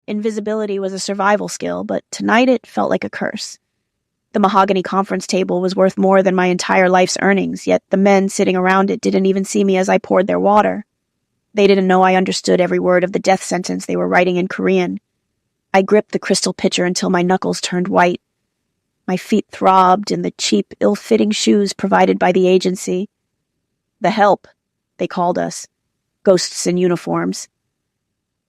Invisibility was a survival skill, but tonight it felt like a curse. The mahogany conference table was worth more than my entire life's earnings, yet the men sitting around it didn't even see me as I poured their water. They didn't know I understood every word of the death sentence they were writing in Korean. I gripped the crystal pitcher until my knuckles turned white. My feet throbbed in the cheap, ill-fitting shoes provided by the agency. The help, they called us. Ghosts in uniforms.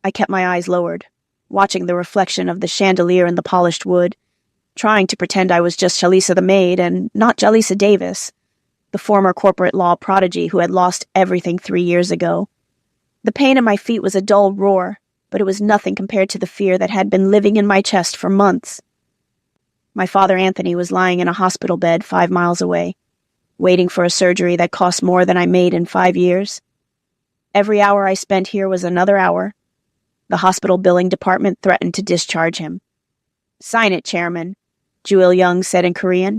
I kept my eyes lowered, watching the reflection of the chandelier in the polished wood, trying to pretend I was just Shalisa the maid and not Jalisa Davis, the former corporate law prodigy who had lost everything 3 years ago. The pain in my feet was a dull roar, but it was nothing compared to the fear that had been living in my chest for months. My father Anthony was lying in a hospital bed 5 miles away, waiting for a surgery that cost more than I made in 5 years. Every hour I spent here was another hour. The hospital billing department threatened to discharge him. "Sign it, Chairman," Jewel Young said in Korean.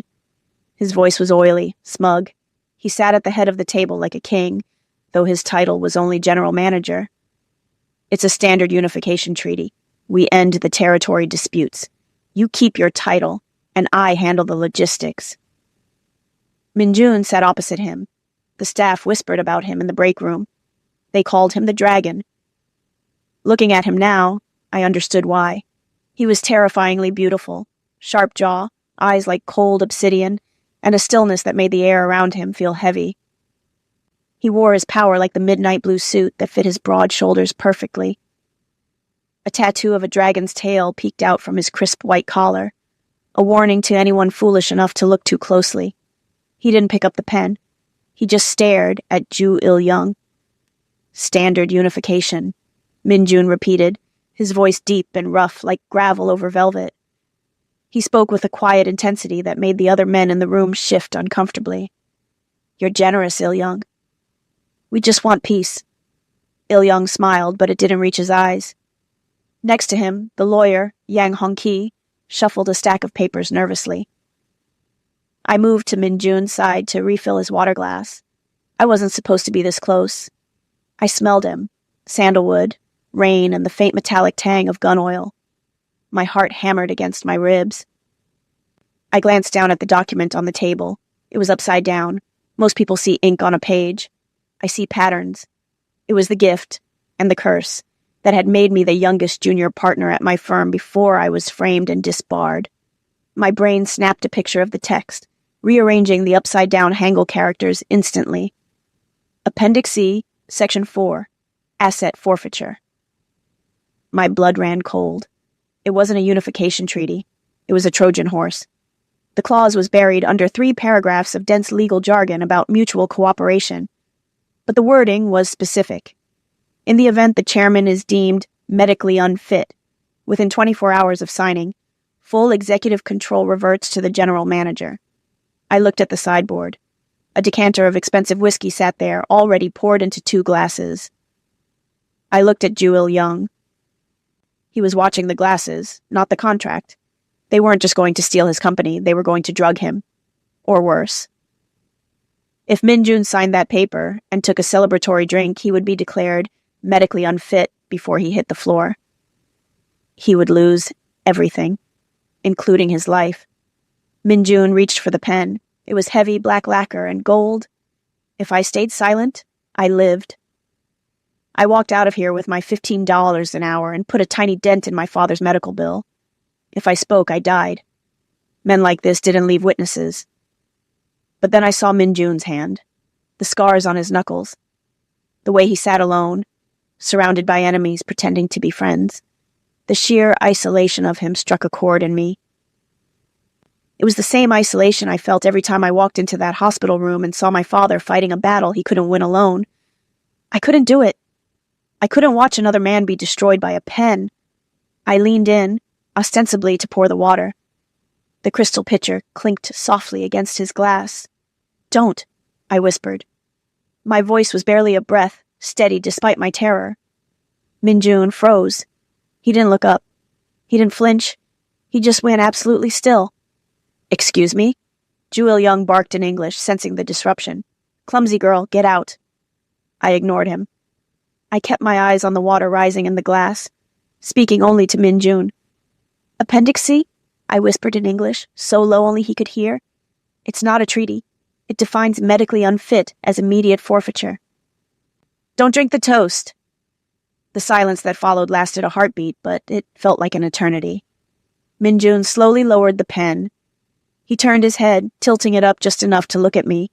His voice was oily, smug. He sat at the head of the table like a king, though his title was only general manager. "It's a standard unification treaty. We end the territory disputes. You keep your title, and I handle the logistics." Minjun sat opposite him. The staff whispered about him in the break room. They called him the Dragon. Looking at him now, I understood why. He was terrifyingly beautiful, sharp jaw, eyes like cold obsidian, and a stillness that made the air around him feel heavy. He wore his power like the midnight blue suit that fit his broad shoulders perfectly. A tattoo of a dragon's tail peeked out from his crisp white collar, a warning to anyone foolish enough to look too closely. He didn't pick up the pen. He just stared at Ju Il-young. "Standard unification," Minjun repeated, his voice deep and rough like gravel over velvet. He spoke with a quiet intensity that made the other men in the room shift uncomfortably. "You're generous, Il-young." "We just want peace." Il-young smiled, but it didn't reach his eyes. Next to him, the lawyer, Yang Hongki, shuffled a stack of papers nervously. I moved to Minjun's side to refill his water glass. I wasn't supposed to be this close. I smelled him, sandalwood, rain, and the faint metallic tang of gun oil. My heart hammered against my ribs. I glanced down at the document on the table. It was upside down. Most people see ink on a page. I see patterns. It was the gift, and the curse, that had made me the youngest junior partner at my firm before I was framed and disbarred. My brain snapped a picture of the text, rearranging the upside-down Hangul characters instantly. Appendix C, Section 4, Asset Forfeiture. My blood ran cold. It wasn't a unification treaty. It was a Trojan horse. The clause was buried under 3 paragraphs of dense legal jargon about mutual cooperation. But the wording was specific. In the event the chairman is deemed medically unfit, within 24 hours of signing, full executive control reverts to the general manager. I looked at the sideboard. A decanter of expensive whiskey sat there, already poured into 2 glasses. I looked at Ju Il-young. He was watching the glasses, not the contract. They weren't just going to steal his company, they were going to drug him. Or worse. If Minjun signed that paper and took a celebratory drink, he would be declared medically unfit before he hit the floor. He would lose everything, including his life. Minjun reached for the pen. It was heavy black lacquer and gold. If I stayed silent, I lived. I walked out of here with my $15 an hour and put a tiny dent in my father's medical bill. If I spoke, I died. Men like this didn't leave witnesses. But then I saw Minjun's hand, the scars on his knuckles, the way he sat alone, surrounded by enemies pretending to be friends. The sheer isolation of him struck a chord in me. It was the same isolation I felt every time I walked into that hospital room and saw my father fighting a battle he couldn't win alone. I couldn't do it. I couldn't watch another man be destroyed by a pen. I leaned in, ostensibly to pour the water. The crystal pitcher clinked softly against his glass. "Don't," I whispered. My voice was barely a breath, steady despite my terror. Minjun froze. He didn't look up. He didn't flinch. He just went absolutely still. "Excuse me?" Ju Il-young barked in English, sensing the disruption. "Clumsy girl, get out." I ignored him. I kept my eyes on the water rising in the glass. speaking only to Min Jun. "Appendix C?" I whispered in English, so low only he could hear. "It's not a treaty. It defines medically unfit as immediate forfeiture." "Don't drink the toast." The silence that followed lasted a heartbeat, but it felt like an eternity. Min Jun slowly lowered the pen. He turned his head, tilting it up just enough to look at me.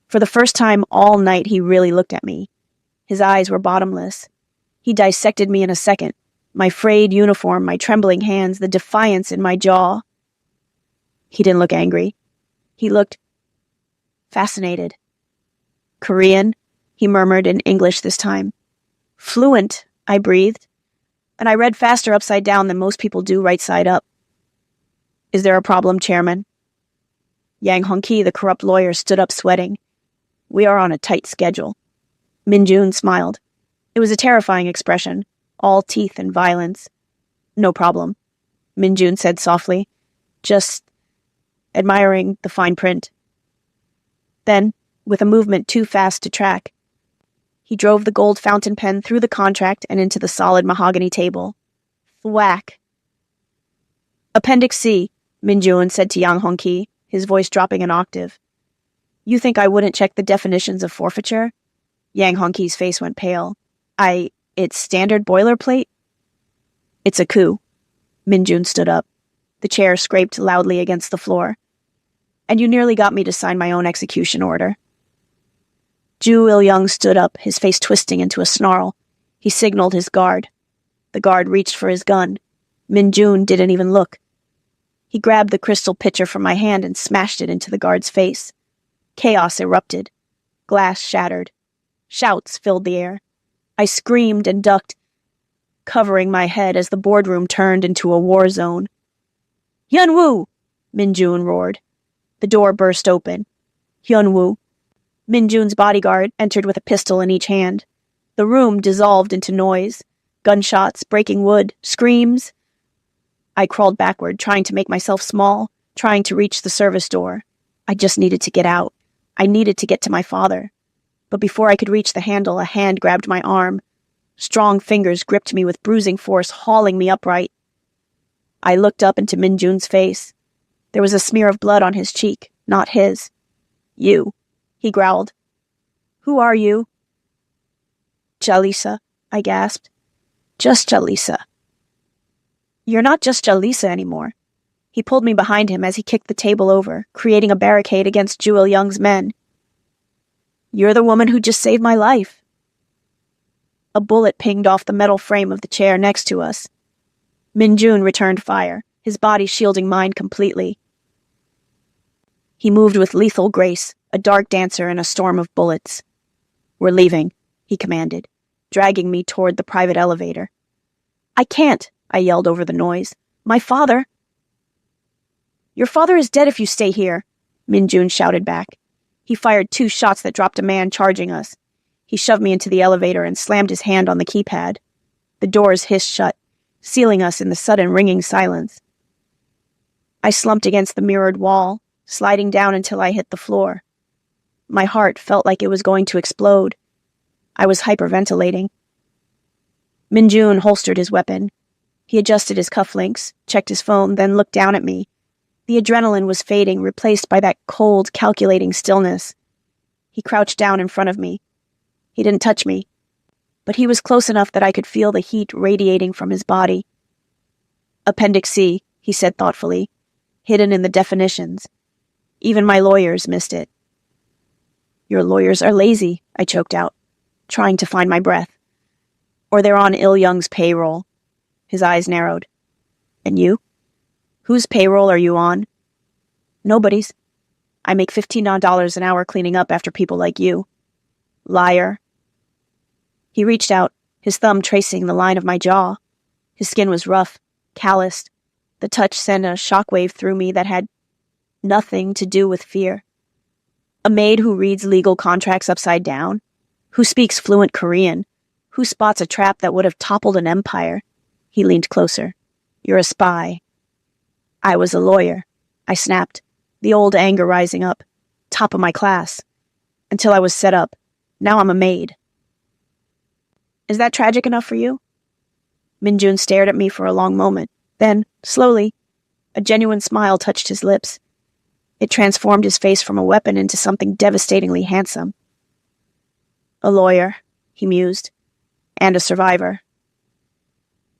For the first time all night, he really looked at me. His eyes were bottomless. He dissected me in a second. My frayed uniform, my trembling hands, the defiance in my jaw. He didn't look angry. He looked fascinated. "Korean," he murmured in English this time. "Fluent," I breathed, and I read faster upside down than most people do right side up. "Is there a problem, Chairman?" Yang Hongki, the corrupt lawyer, stood up sweating. "We are on a tight schedule." Min Jun smiled. It was a terrifying expression, all teeth and violence. "No problem," Min Jun said softly, just admiring the fine print. Then, with a movement too fast to track, he drove the gold fountain pen through the contract and into the solid mahogany table. Thwack. "Appendix C," Min Jun said to Yang Hongki, his voice dropping an octave. "You think I wouldn't check the definitions of forfeiture?" Yang Hongki's face went pale. It's standard boilerplate?" "It's a coup." Min Jun stood up. The chair scraped loudly against the floor. "And you nearly got me to sign my own execution order." Ju Il-young stood up, his face twisting into a snarl. He signaled his guard. The guard reached for his gun. Min Jun didn't even look. He grabbed the crystal pitcher from my hand and smashed it into the guard's face. Chaos erupted. Glass shattered. Shouts filled the air. I screamed and ducked, covering my head as the boardroom turned into a war zone. "Hyun-woo!" Min Jun roared. The door burst open. Hyun-woo, Min Jun's bodyguard, entered with a pistol in each hand. The room dissolved into noise. Gunshots, breaking wood, screams. I crawled backward, trying to make myself small, trying to reach the service door. I just needed to get out. I needed to get to my father. But before I could reach the handle, a hand grabbed my arm. Strong fingers gripped me with bruising force, hauling me upright. I looked up into Min Jun's face. There was a smear of blood on his cheek, not his. "You," he growled. "Who are you?" "Jalisa," I gasped. "Just Jalisa." "You're not just Jalisa anymore." He pulled me behind him as he kicked the table over, creating a barricade against Ju Il-young's men. "You're the woman who just saved my life." A bullet pinged off the metal frame of the chair next to us. Min Jun returned fire, his body shielding mine completely. He moved with lethal grace, a dark dancer in a storm of bullets. "We're leaving," he commanded, dragging me toward the private elevator. "I can't," I yelled over the noise. "My father—" "Your father is dead if you stay here," Min Jun shouted back. He fired 2 shots that dropped a man charging us. He shoved me into the elevator and slammed his hand on the keypad. The doors hissed shut, sealing us in the sudden ringing silence. I slumped against the mirrored wall, sliding down until I hit the floor. My heart felt like it was going to explode. I was hyperventilating. Min Jun holstered his weapon. He adjusted his cufflinks, checked his phone, then looked down at me. The adrenaline was fading, replaced by that cold, calculating stillness. He crouched down in front of me. He didn't touch me, but he was close enough that I could feel the heat radiating from his body. "Appendix C," he said thoughtfully, hidden in the definitions. Even my lawyers missed it. "Your lawyers are lazy," I choked out, trying to find my breath. "Or they're on Il-young's payroll." His eyes narrowed. "And you? Whose payroll are you on?" "Nobody's. I make $15 an hour cleaning up after people like you." "Liar." He reached out, his thumb tracing the line of my jaw. His skin was rough, calloused. The touch sent a shockwave through me that had nothing to do with fear. A maid who reads legal contracts upside down, who speaks fluent Korean, who spots a trap that would have toppled an empire. He leaned closer. "You're a spy." "I was a lawyer," I snapped, the old anger rising up. "Top of my class. Until I was set up. Now I'm a maid." "Is that tragic enough for you?" Minjun stared at me for a long moment. Then, slowly, a genuine smile touched his lips. It transformed his face from a weapon into something devastatingly handsome. A lawyer, he mused, and a survivor.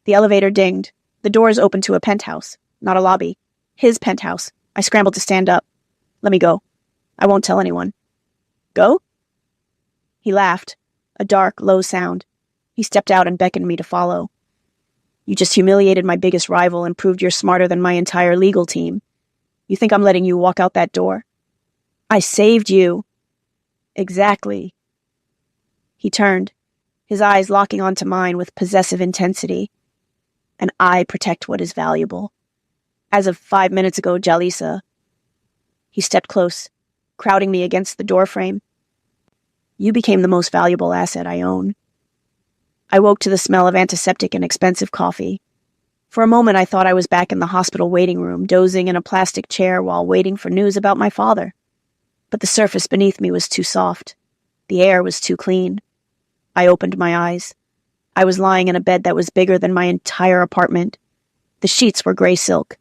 The elevator dinged. The doors opened to a penthouse, not a lobby. His penthouse. I scrambled to stand up. Let me go. I won't tell anyone. Go? He laughed, a dark, low sound. He stepped out and beckoned me to follow. You just humiliated my biggest rival and proved you're smarter than my entire legal team. You think I'm letting you walk out that door? I saved you. Exactly. He turned, his eyes locking onto mine with possessive intensity. And I protect what is valuable. As of 5 minutes ago, Jalisa. He stepped close, crowding me against the doorframe. You became the most valuable asset I own. I woke to the smell of antiseptic and expensive coffee. For a moment, I thought I was back in the hospital waiting room, dozing in a plastic chair while waiting for news about my father. But the surface beneath me was too soft. The air was too clean. I opened my eyes. I was lying in a bed that was bigger than my entire apartment. The sheets were gray silk.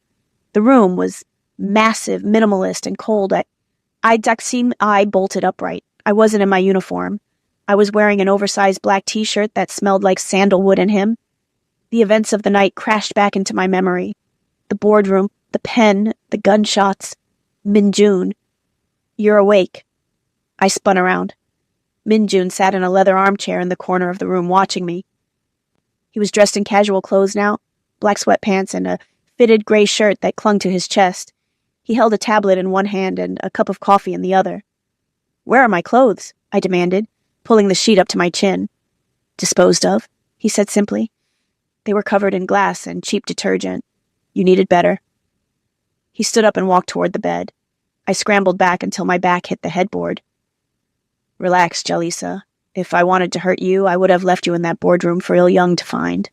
The room was massive, minimalist, and cold. I bolted upright. I wasn't in my uniform. I was wearing an oversized black t-shirt that smelled like sandalwood and him. The events of the night crashed back into my memory. The boardroom, the pen, the gunshots. Minjun. You're awake. I spun around. Minjun sat in a leather armchair in the corner of the room watching me. He was dressed in casual clothes now, black sweatpants and a fitted gray shirt that clung to his chest. He held a tablet in one hand and a cup of coffee in the other. Where are my clothes? I demanded, pulling the sheet up to my chin. Disposed of, he said simply. They were covered in glass and cheap detergent. You needed better. He stood up and walked toward the bed. I scrambled back until my back hit the headboard. Relax, Jalisa. If I wanted to hurt you, I would have left you in that boardroom for Il-Young to find.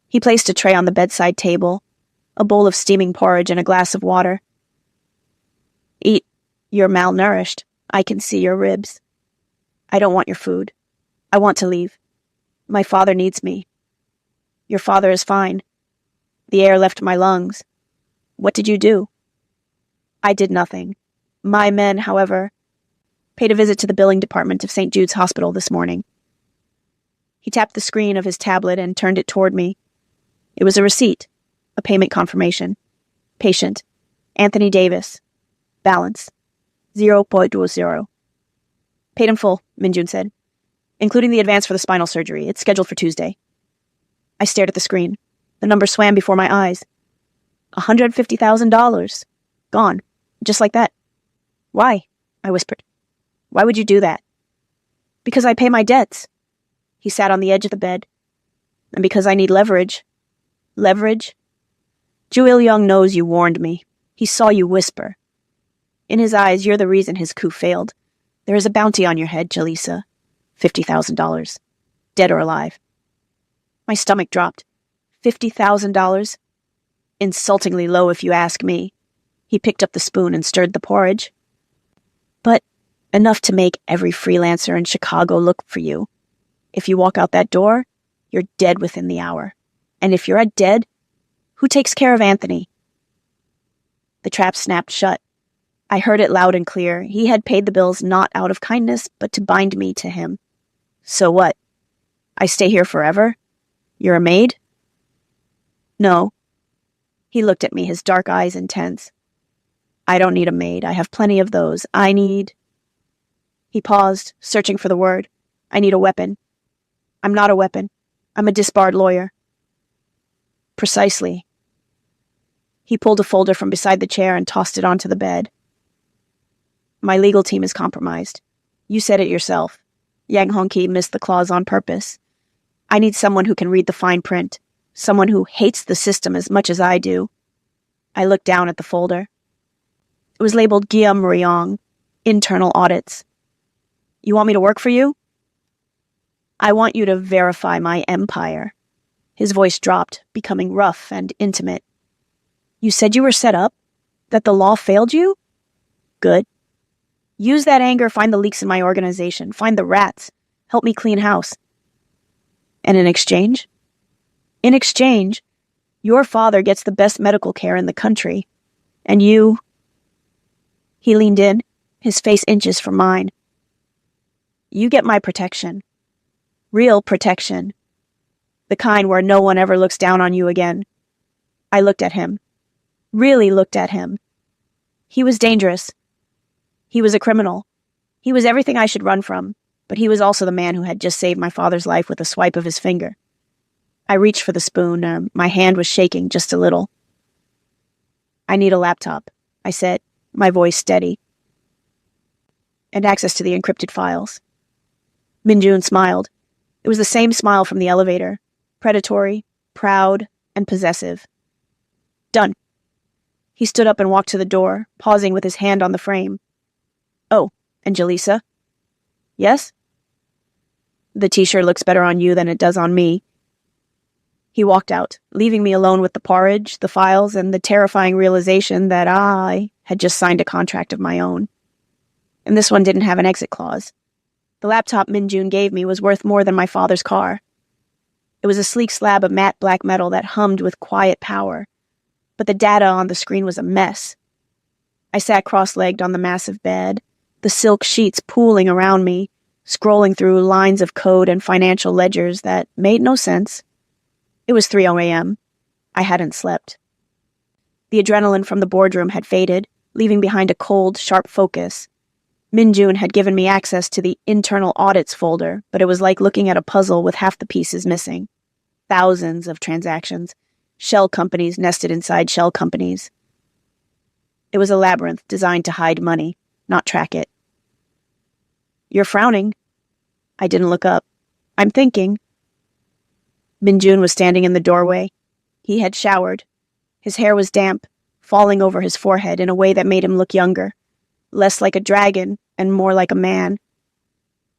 He placed a tray on the bedside table, a bowl of steaming porridge and a glass of water. Eat. You're malnourished. I can see your ribs. I don't want your food. I want to leave. My father needs me. Your father is fine. The air left my lungs. What did you do? I did nothing. My men, however, paid a visit to the billing department of St. Jude's Hospital this morning. He tapped the screen of his tablet and turned it toward me. It was a receipt, a payment confirmation. Patient, Anthony Davis. Balance, 0.20. Paid in full, Minjun said, including the advance for the spinal surgery. It's scheduled for Tuesday. I stared at the screen. The number swam before my eyes. $150,000. Gone. Just like that. Why? I whispered. Why would you do that? Because I pay my debts. He sat on the edge of the bed. And because I need leverage. Leverage? Ju Il-Young knows you warned me. He saw you whisper. In his eyes, you're the reason his coup failed. There is a bounty on your head, Jalisa. $50,000. Dead or alive. My stomach dropped. $50,000? Insultingly low if you ask me. He picked up the spoon and stirred the porridge. But enough to make every freelancer in Chicago look for you. If you walk out that door, you're dead within the hour. And if you're dead, who takes care of Anthony? The trap snapped shut. I heard it loud and clear. He had paid the bills not out of kindness, but to bind me to him. So what? I stay here forever? You're a maid? No. He looked at me, his dark eyes intense. I don't need a maid. I have plenty of those. I need... He paused, searching for the word. I need a weapon. I'm not a weapon. I'm a disbarred lawyer. Precisely. He pulled a folder from beside the chair and tossed it onto the bed. My legal team is compromised. You said it yourself. Yang Hongki missed the clause on purpose. I need someone who can read the fine print. Someone who hates the system as much as I do. I looked down at the folder. It was labeled Guillaume Riong, Internal Audits. You want me to work for you? I want you to verify my empire. His voice dropped, becoming rough and intimate. You said you were set up? That the law failed you? Good. Use that anger, find the leaks in my organization, find the rats, help me clean house. And in exchange? In exchange, your father gets the best medical care in the country. And you... He leaned in, his face inches from mine. You get my protection. Real protection. The kind where no one ever looks down on you again. I looked at him. Really looked at him. He was dangerous. He was a criminal. He was everything I should run from, but he was also the man who had just saved my father's life with a swipe of his finger. I reached for the spoon. My hand was shaking just a little. I need a laptop, I said, my voice steady. And access to the encrypted files. Minjun smiled. It was the same smile from the elevator. Predatory, proud, and possessive. Done. He stood up and walked to the door, pausing with his hand on the frame. Oh, and Jaleesa? Yes? The t-shirt looks better on you than it does on me. He walked out, leaving me alone with the porridge, the files, and the terrifying realization that I had just signed a contract of my own. And this one didn't have an exit clause. The laptop Minjun gave me was worth more than my father's car. It was a sleek slab of matte black metal that hummed with quiet power, but the data on the screen was a mess. I sat cross-legged on the massive bed, the silk sheets pooling around me, scrolling through lines of code and financial ledgers that made no sense. It was 3:00 a.m. I hadn't slept. The adrenaline from the boardroom had faded, leaving behind a cold, sharp focus. Minjun had given me access to the internal audits folder, but it was like looking at a puzzle with half the pieces missing. Thousands of transactions, shell companies nested inside shell companies. It was a labyrinth designed to hide money, not track it. You're frowning. I didn't look up. I'm thinking. Minjun was standing in the doorway. He had showered. His hair was damp, falling over his forehead in a way that made him look younger, less like a dragon and more like a man.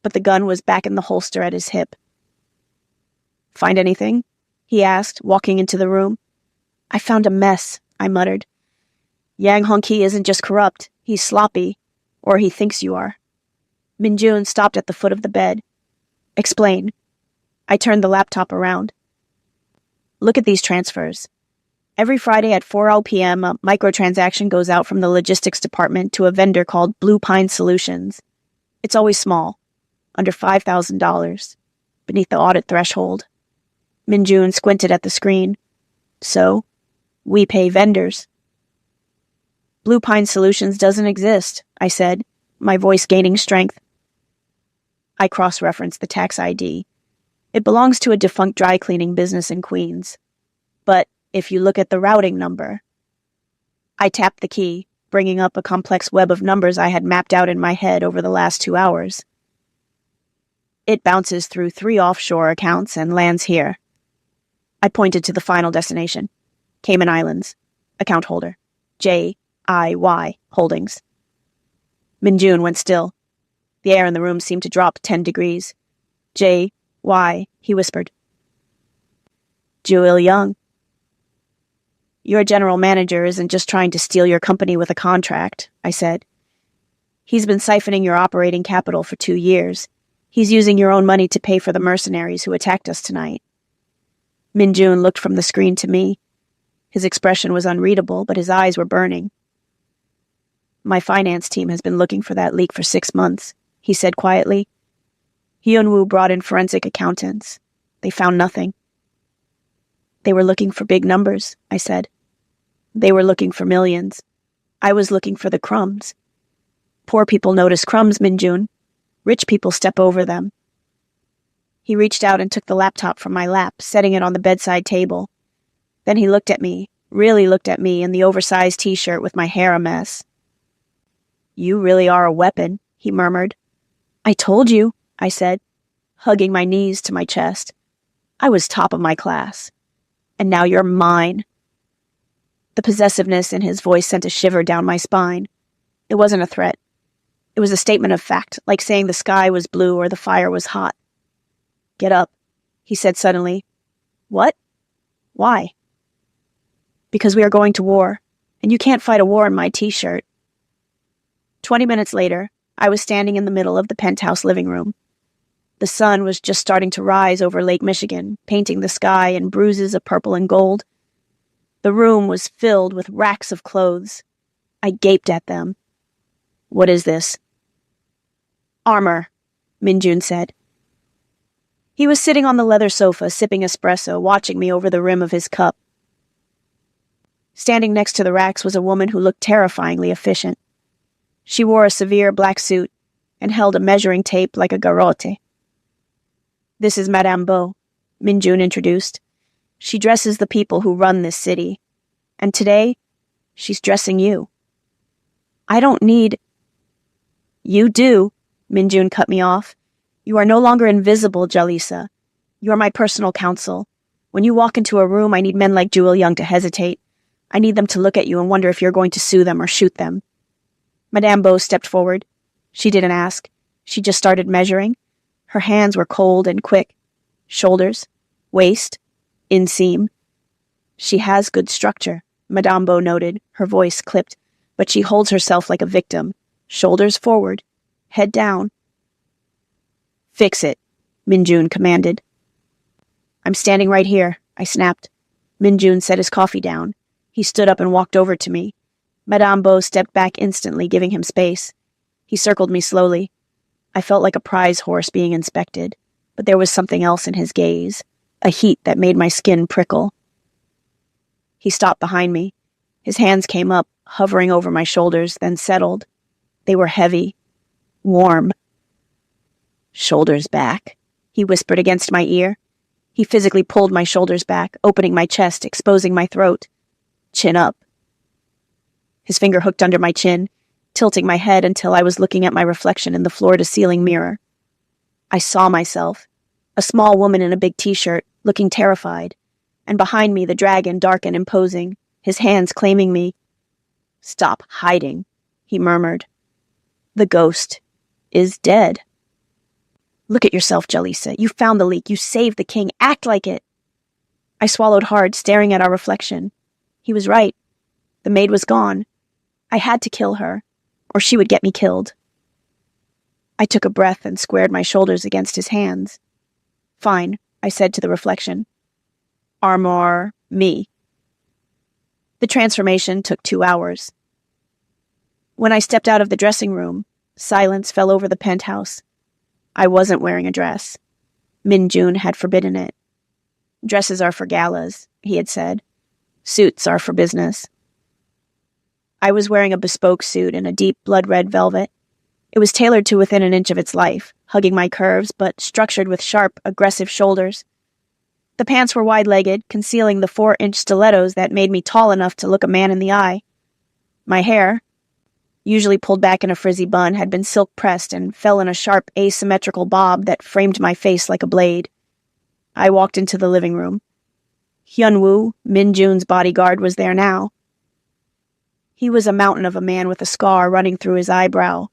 But the gun was back in the holster at his hip. Find anything? He asked, walking into the room. I found a mess, I muttered. Yang Hongqi isn't just corrupt, he's sloppy. Or he thinks you are. Minjun stopped at the foot of the bed. Explain. I turned the laptop around. Look at these transfers. Every Friday at 4 p.m., a microtransaction goes out from the logistics department to a vendor called Blue Pine Solutions. It's always small, under $5,000, beneath the audit threshold. Minjun squinted at the screen. So, we pay vendors. Blue Pine Solutions doesn't exist, I said, my voice gaining strength. I cross-referenced the tax ID. It belongs to a defunct dry cleaning business in Queens. But if you look at the routing number... I tapped the key, bringing up a complex web of numbers I had mapped out in my head over the last 2 hours. It bounces through 3 offshore accounts and lands here. I pointed to the final destination. Cayman Islands. Account holder. J.I.Y. Holdings. Minjun went still. The air in the room seemed to drop 10 degrees. J.Y., he whispered. Jewel Young. Your general manager isn't just trying to steal your company with a contract, I said. He's been siphoning your operating capital for 2 years. He's using your own money to pay for the mercenaries who attacked us tonight. Minjun looked from the screen to me. His expression was unreadable, but his eyes were burning. My finance team has been looking for that leak for 6 months, he said quietly. Hyunwoo brought in forensic accountants. They found nothing. They were looking for big numbers, I said. They were looking for millions. I was looking for the crumbs. Poor people notice crumbs, Minjun. Rich people step over them. He reached out and took the laptop from my lap, setting it on the bedside table. Then he looked at me, really looked at me in the oversized t-shirt with my hair a mess. You really are a weapon, he murmured. I told you, I said, hugging my knees to my chest. I was top of my class. And now you're mine. The possessiveness in his voice sent a shiver down my spine. It wasn't a threat. It was a statement of fact, like saying the sky was blue or the fire was hot. Get up, he said suddenly. What? Why? Because we are going to war, and you can't fight a war in my t-shirt. 20 minutes later, I was standing in the middle of the penthouse living room. The sun was just starting to rise over Lake Michigan, painting the sky in bruises of purple and gold. The room was filled with racks of clothes. I gaped at them. "What is this?" "Armor," Minjun said. He was sitting on the leather sofa, sipping espresso, watching me over the rim of his cup. Standing next to the racks was a woman who looked terrifyingly efficient. She wore a severe black suit and held a measuring tape like a garrote. "This is Madame Beau," Minjun introduced. "She dresses the people who run this city. And today, she's dressing you." "I don't need—" "You do," Minjun cut me off. "You are no longer invisible, Jalisa. You are my personal counsel. When you walk into a room, I need men like Jewel Young to hesitate. I need them to look at you and wonder if you're going to sue them or shoot them." Madame Beau stepped forward. She didn't ask. She just started measuring. Her hands were cold and quick. Shoulders, waist, inseam. "She has good structure," Madame Beau noted, her voice clipped, "but she holds herself like a victim. Shoulders forward, head down." "Fix it," Minjun commanded. "I'm standing right here," I snapped. Minjun set his coffee down. He stood up and walked over to me. Madame Beau stepped back instantly, giving him space. He circled me slowly. I felt like a prize horse being inspected, but there was something else in his gaze, a heat that made my skin prickle. He stopped behind me. His hands came up, hovering over my shoulders, then settled. They were heavy, warm. "Shoulders back," he whispered against my ear. He physically pulled my shoulders back, opening my chest, exposing my throat. "Chin up." His finger hooked under my chin, tilting my head until I was looking at my reflection in the floor-to-ceiling mirror. I saw myself, a small woman in a big t-shirt, looking terrified, and behind me the dragon, dark and imposing, his hands claiming me. "Stop hiding," he murmured. "The ghost is dead." "Look at yourself, Jalisa. You found the leak. You saved the king. Act like it." I swallowed hard, staring at our reflection. He was right. The maid was gone. I had to kill her, or she would get me killed. I took a breath and squared my shoulders against his hands. "Fine," I said to the reflection. "Armor me." The transformation took 2 hours. When I stepped out of the dressing room, silence fell over the penthouse. I wasn't wearing a dress. Minjun had forbidden it. "Dresses are for galas," he had said. "Suits are for business." I was wearing a bespoke suit in a deep blood-red velvet. It was tailored to within an inch of its life, hugging my curves, but structured with sharp, aggressive shoulders. The pants were wide-legged, concealing the 4-inch stilettos that made me tall enough to look a man in the eye. My hair, usually pulled back in a frizzy bun, had been silk-pressed and fell in a sharp, asymmetrical bob that framed my face like a blade. I walked into the living room. Hyunwoo, Minjun's bodyguard, was there now. He was a mountain of a man with a scar running through his eyebrow.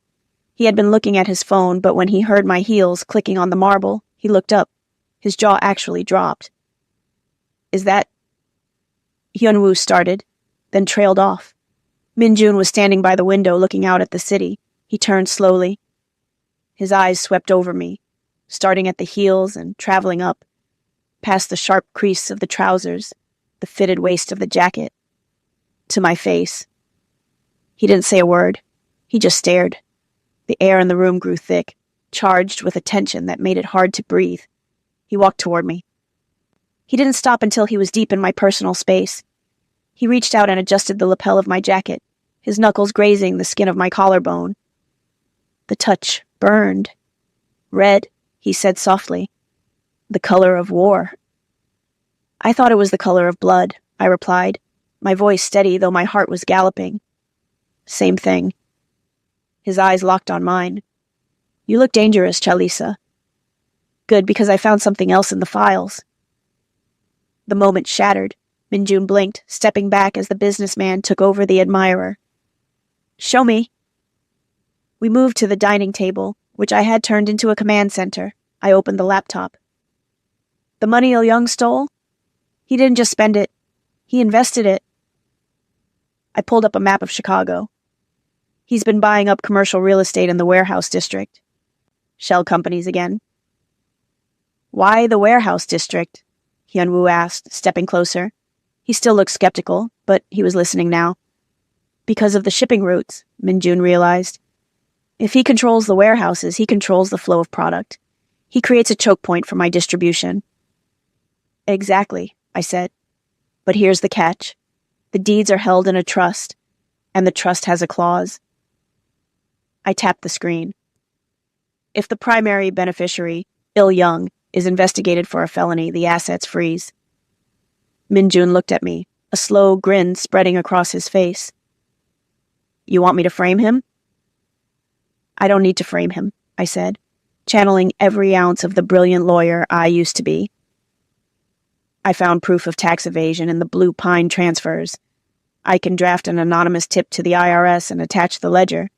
He had been looking at his phone, but when he heard my heels clicking on the marble, he looked up. His jaw actually dropped. "Is that—" Hyunwoo started, then trailed off. Minjun was standing by the window looking out at the city. He turned slowly. His eyes swept over me, starting at the heels and traveling up, past the sharp crease of the trousers, the fitted waist of the jacket, to my face. He didn't say a word. He just stared. The air in the room grew thick, charged with a tension that made it hard to breathe. He walked toward me. He didn't stop until he was deep in my personal space. He reached out and adjusted the lapel of my jacket, his knuckles grazing the skin of my collarbone. The touch burned. "Red," he said softly. "The color of war." "I thought it was the color of blood," I replied, my voice steady though my heart was galloping. "Same thing." His eyes locked on mine. "You look dangerous, Chalisa." "Good, because I found something else in the files." The moment shattered. Minjun blinked, stepping back as the businessman took over the admirer. "Show me." We moved to the dining table, which I had turned into a command center. I opened the laptop. "The money Il Young stole? He didn't just spend it. He invested it." I pulled up a map of Chicago. "He's been buying up commercial real estate in the warehouse district. Shell companies again. Why the warehouse district? Hyunwoo asked, stepping closer. He still looked skeptical, but he was listening now. Because of the shipping routes, Minjun realized. If he controls the warehouses, he controls the flow of product. He creates a choke point for my distribution. Exactly, I said. But here's the catch. The deeds are held in a trust, and the trust has a clause. I tapped the screen. If the primary beneficiary, Il-young, is investigated for a felony, the assets freeze. Minjun looked at me, a slow grin spreading across his face. You want me to frame him? I don't need to frame him, I said, channeling every ounce of the brilliant lawyer I used to be. I found proof of tax evasion in the Blue Pine transfers. I can draft an anonymous tip to the IRS and attach the ledger.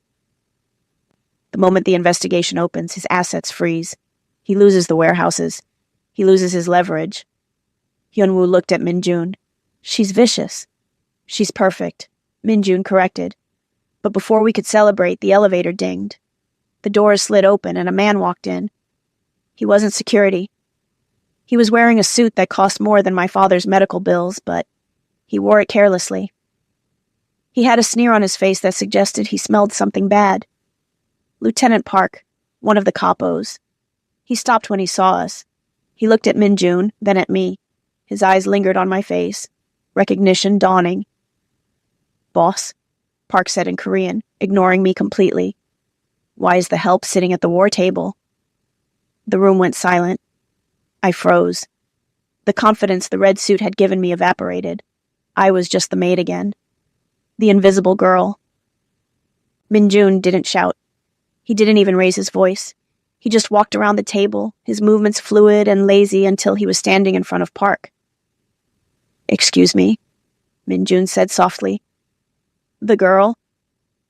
The moment the investigation opens, his assets freeze. He loses the warehouses. He loses his leverage. Hyunwoo looked at Minjun. She's vicious. She's perfect, Minjun corrected. But before we could celebrate, the elevator dinged. The doors slid open and a man walked in. He wasn't security. He was wearing a suit that cost more than my father's medical bills, but he wore it carelessly. He had a sneer on his face that suggested he smelled something bad. Lieutenant Park, one of the capos. He stopped when he saw us. He looked at Minjun, then at me. His eyes lingered on my face, recognition dawning. Boss, Park said in Korean, ignoring me completely. Why is the help sitting at the war table? The room went silent. I froze. The confidence the red suit had given me evaporated. I was just the maid again. The invisible girl. Minjun didn't shout. He didn't even raise his voice. He just walked around the table, his movements fluid and lazy until he was standing in front of Park. Excuse me, Minjun said softly. The girl?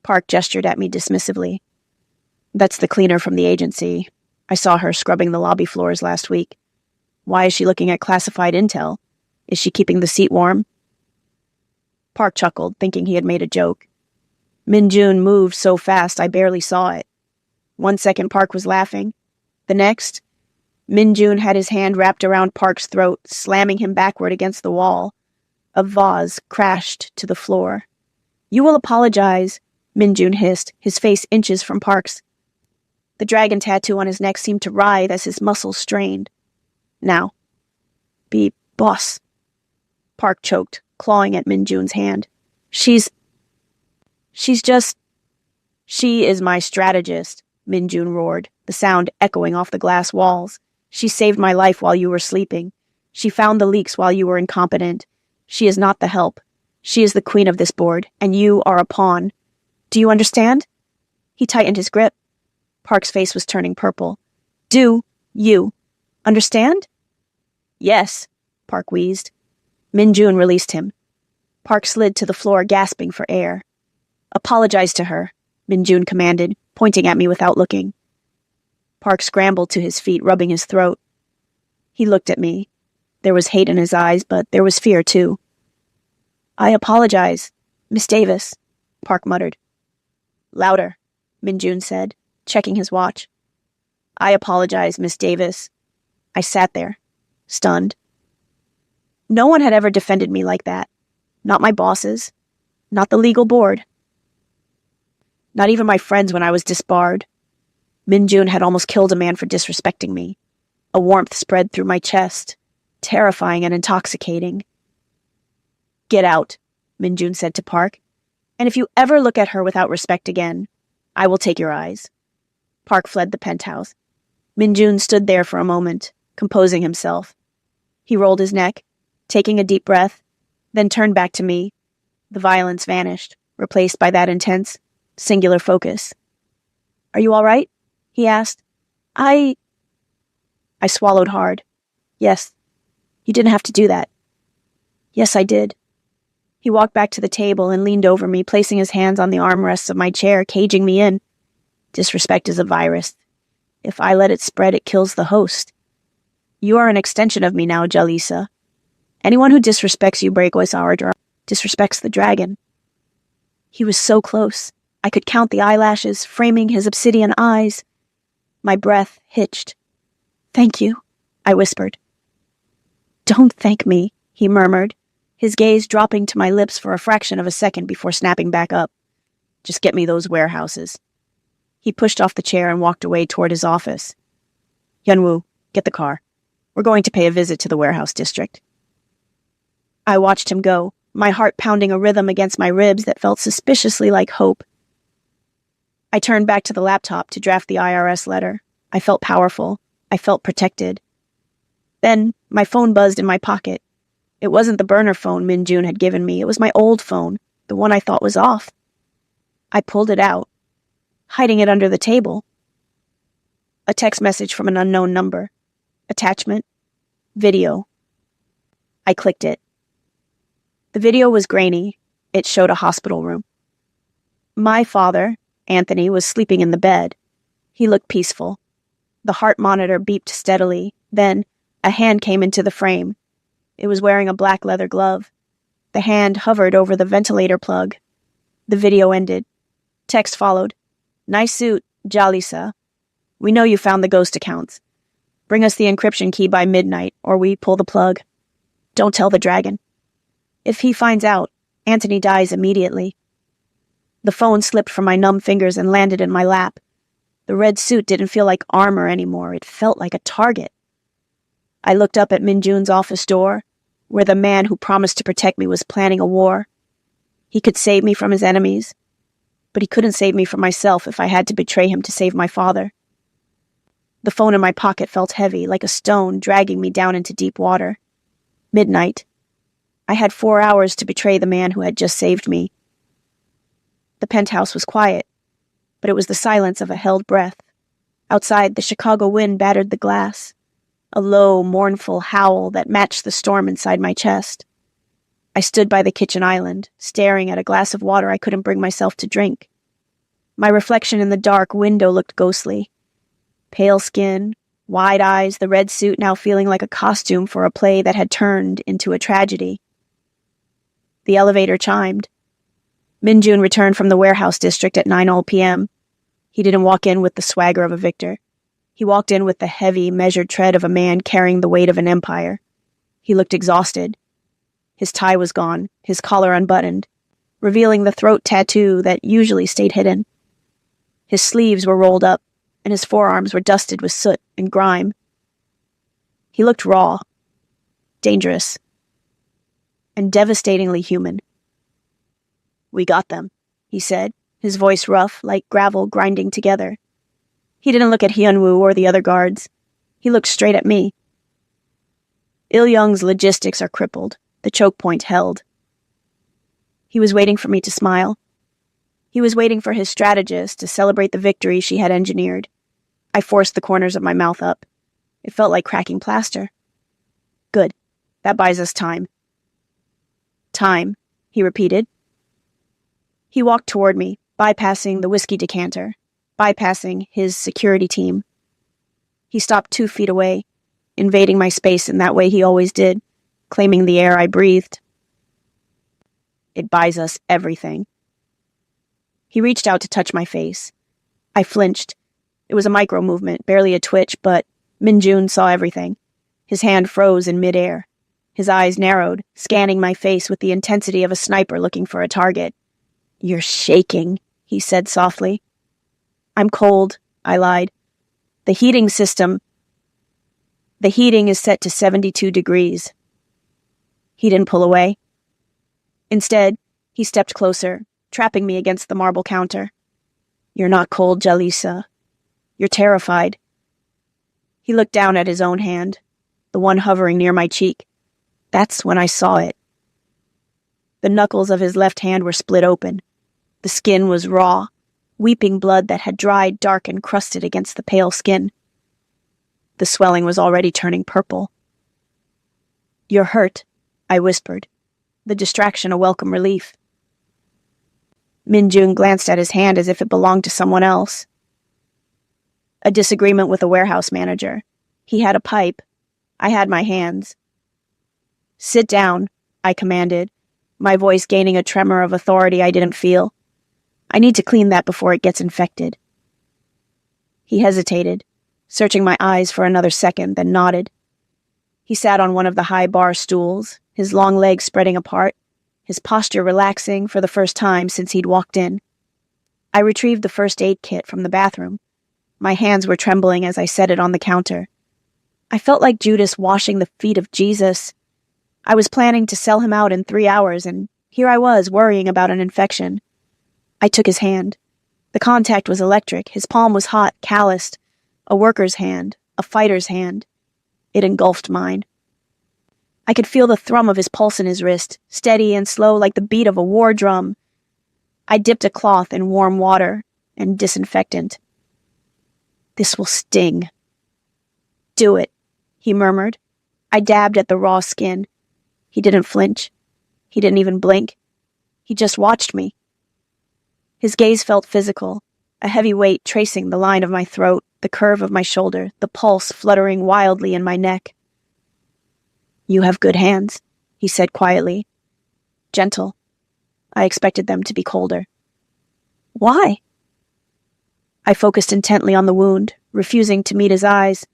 Park gestured at me dismissively. That's the cleaner from the agency. I saw her scrubbing the lobby floors last week. Why is she looking at classified intel? Is she keeping the seat warm? Park chuckled, thinking he had made a joke. Minjun moved so fast I barely saw it. 1 second Park was laughing. The next, Minjun had his hand wrapped around Park's throat, slamming him backward against the wall. A vase crashed to the floor. You will apologize, Minjun hissed, his face inches from Park's. The dragon tattoo on his neck seemed to writhe as his muscles strained. Now. Be boss. Park choked, clawing at Minjun's hand. She's just... She is my strategist, Minjun roared, the sound echoing off the glass walls. She saved my life while you were sleeping. She found the leaks while you were incompetent. She is not the help. She is the queen of this board, and you are a pawn. Do you understand? He tightened his grip. Park's face was turning purple. Do you understand? Yes, Park wheezed. Minjun released him. Park slid to the floor, gasping for air. Apologize to her, Minjun commanded, pointing at me without looking. Park scrambled to his feet, rubbing his throat. He looked at me. There was hate in his eyes, but there was fear, too. I apologize, Miss Davis, Park muttered. Louder, Minjun said, checking his watch. I apologize, Miss Davis. I sat there, stunned. No one had ever defended me like that. Not my bosses. Not the legal board. Not even my friends when I was disbarred. Minjun had almost killed a man for disrespecting me. A warmth spread through my chest, terrifying and intoxicating. Get out, Minjun said to Park. And if you ever look at her without respect again, I will take your eyes. Park fled the penthouse. Minjun stood there for a moment, composing himself. He rolled his neck, taking a deep breath, then turned back to me. The violence vanished, replaced by that intense, singular focus. Are you all right? He asked. I swallowed hard. Yes. You didn't have to do that. Yes, I did. He walked back to the table and leaned over me, placing his hands on the armrests of my chair, caging me in. Disrespect is a virus. If I let it spread, it kills the host. You are an extension of me now, Jalisa. Anyone who disrespects you, Breakway disrespects the dragon. He was so close. I could count the eyelashes framing his obsidian eyes. My breath hitched. Thank you, I whispered. "Don't thank me," he murmured, his gaze dropping to my lips for a fraction of a second before snapping back up. "Just get me those warehouses." He pushed off the chair and walked away toward his office. "Hyunwoo, get the car. We're going to pay a visit to the warehouse district." I watched him go, my heart pounding a rhythm against my ribs that felt suspiciously like hope. I turned back to the laptop to draft the IRS letter. I felt powerful. I felt protected. Then, my phone buzzed in my pocket. It wasn't the burner phone Min-jun had given me. It was my old phone, the one I thought was off. I pulled it out, hiding it under the table. A text message from an unknown number. Attachment. Video. I clicked it. The video was grainy. It showed a hospital room. My father, Anthony, was sleeping in the bed. He looked peaceful. The heart monitor beeped steadily. Then, a hand came into the frame. It was wearing a black leather glove. The hand hovered over the ventilator plug. The video ended. Text followed. "Nice suit, Jalisa. We know you found the ghost accounts. Bring us the encryption key by midnight, or we pull the plug. Don't tell the dragon. If he finds out, Anthony dies immediately." The phone slipped from my numb fingers and landed in my lap. The red suit didn't feel like armor anymore. It felt like a target. I looked up at Min-jun's office door, where the man who promised to protect me was planning a war. He could save me from his enemies, but he couldn't save me from myself if I had to betray him to save my father. The phone in my pocket felt heavy, like a stone dragging me down into deep water. Midnight. I had 4 hours to betray the man who had just saved me. The penthouse was quiet, but it was the silence of a held breath. Outside, the Chicago wind battered the glass, a low, mournful howl that matched the storm inside my chest. I stood by the kitchen island, staring at a glass of water I couldn't bring myself to drink. My reflection in the dark window looked ghostly. Pale skin, wide eyes, the red suit now feeling like a costume for a play that had turned into a tragedy. The elevator chimed. Min-jun returned from the warehouse district at 9 p.m. He didn't walk in with the swagger of a victor. He walked in with the heavy, measured tread of a man carrying the weight of an empire. He looked exhausted. His tie was gone, his collar unbuttoned, revealing the throat tattoo that usually stayed hidden. His sleeves were rolled up, and his forearms were dusted with soot and grime. He looked raw, dangerous, and devastatingly human. "We got them," he said, his voice rough, like gravel grinding together. He didn't look at Hyunwoo or the other guards. He looked straight at me. Il-young's logistics are crippled, the choke point held. He was waiting for me to smile. He was waiting for his strategist to celebrate the victory she had engineered. I forced the corners of my mouth up. It felt like cracking plaster. "Good. That buys us time." "Time," he repeated. He walked toward me, bypassing the whiskey decanter, bypassing his security team. He stopped 2 feet away, invading my space in that way he always did, claiming the air I breathed. "It buys us everything." He reached out to touch my face. I flinched. It was a micro movement, barely a twitch, but Min-jun saw everything. His hand froze in midair. His eyes narrowed, scanning my face with the intensity of a sniper looking for a target. "You're shaking," he said softly. "I'm cold," I lied. The heating is set to 72 degrees. He didn't pull away. Instead, he stepped closer, trapping me against the marble counter. "You're not cold, Jalisa. You're terrified." He looked down at his own hand, the one hovering near my cheek. That's when I saw it. The knuckles of his left hand were split open. The skin was raw, weeping blood that had dried dark and crusted against the pale skin. The swelling was already turning purple. "You're hurt," I whispered, the distraction a welcome relief. Min-jun glanced at his hand as if it belonged to someone else. "A disagreement with a warehouse manager. He had a pipe. I had my hands." "Sit down," I commanded, my voice gaining a tremor of authority I didn't feel. "I need to clean that before it gets infected." He hesitated, searching my eyes for another second, then nodded. He sat on one of the high bar stools, his long legs spreading apart, his posture relaxing for the first time since he'd walked in. I retrieved the first aid kit from the bathroom. My hands were trembling as I set it on the counter. I felt like Judas washing the feet of Jesus. I was planning to sell him out in 3 hours, and here I was worrying about an infection. I took his hand. The contact was electric. His palm was hot, calloused. A worker's hand, a fighter's hand. It engulfed mine. I could feel the thrum of his pulse in his wrist, steady and slow like the beat of a war drum. I dipped a cloth in warm water and disinfectant. "This will sting." "Do it," he murmured. I dabbed at the raw skin. He didn't flinch. He didn't even blink. He just watched me. His gaze felt physical, a heavy weight tracing the line of my throat, the curve of my shoulder, the pulse fluttering wildly in my neck. "You have good hands," he said quietly. Gentle. I expected them to be colder. "Why?" I focused intently on the wound, refusing to meet his eyes.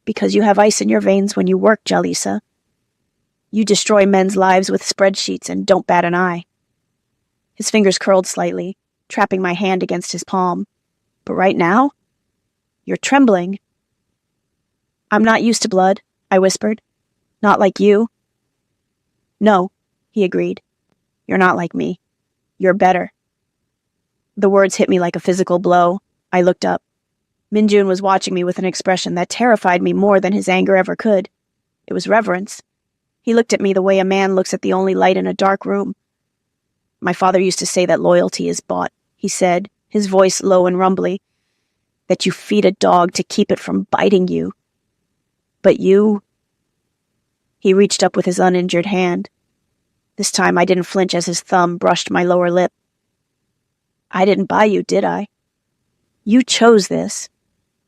"Because you have ice in your veins when you work, Jalisa. You destroy men's lives with spreadsheets and don't bat an eye." His fingers curled slightly, trapping my hand against his palm. "But right now? You're trembling." "I'm not used to blood," I whispered. "Not like you." "No," he agreed. "You're not like me. You're better." The words hit me like a physical blow. I looked up. Minjun was watching me with an expression that terrified me more than his anger ever could. It was reverence. He looked at me the way a man looks at the only light in a dark room. "My father used to say that loyalty is bought," he said, his voice low and rumbly. "That you feed a dog to keep it from biting you. But you..." He reached up with his uninjured hand. This time I didn't flinch as his thumb brushed my lower lip. "I didn't buy you, did I? You chose this.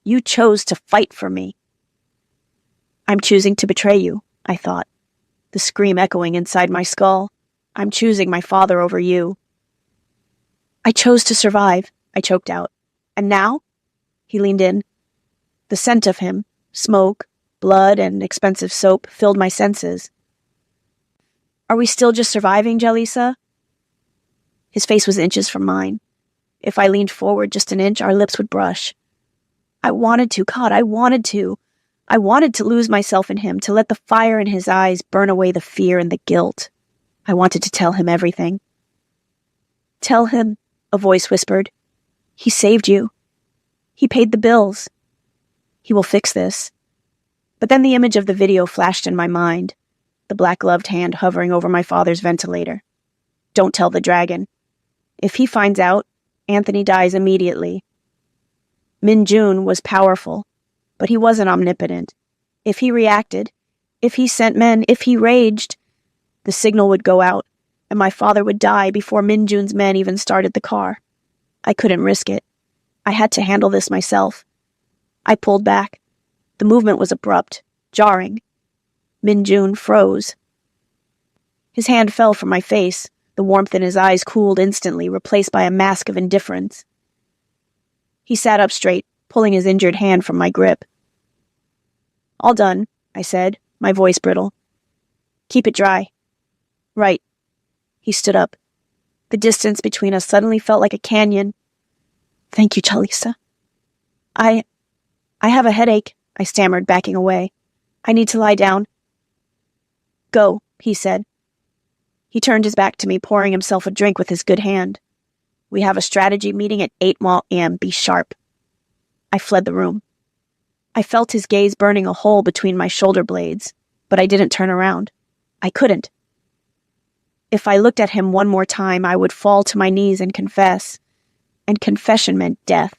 You chose to fight for me." "I'm choosing to betray you," I thought, the scream echoing inside my skull. "I'm choosing my father over you." "I chose to survive," I choked out. "And now?" He leaned in. The scent of him, smoke, blood, and expensive soap filled my senses. "Are we still just surviving, Jalisa?" His face was inches from mine. If I leaned forward just an inch, our lips would brush. I wanted to, God, I wanted to. I wanted to lose myself in him, to let the fire in his eyes burn away the fear and the guilt. I wanted to tell him everything. "Tell him," a voice whispered. "He saved you. He paid the bills. He will fix this." But then the image of the video flashed in my mind, the black-gloved hand hovering over my father's ventilator. "Don't tell the dragon. If he finds out, Anthony dies immediately." Minjun was powerful, but he wasn't omnipotent. If he reacted, if he sent men, if he raged, the signal would go out, and my father would die before Minjun's men even started the car. I couldn't risk it. I had to handle this myself. I pulled back. The movement was abrupt, jarring. Minjun froze. His hand fell from my face. The warmth in his eyes cooled instantly, replaced by a mask of indifference. He sat up straight, pulling his injured hand from my grip. "All done," I said, my voice brittle. "Keep it dry." "Right." He stood up. The distance between us suddenly felt like a canyon. "Thank you, Jalisa." I have a headache," I stammered, backing away. "I need to lie down." "Go," he said. He turned his back to me, pouring himself a drink with his good hand. "We have a strategy meeting at 8 a.m. Be sharp." I fled the room. I felt his gaze burning a hole between my shoulder blades, but I didn't turn around. I couldn't. If I looked at him one more time, I would fall to my knees and confess. And confession meant death.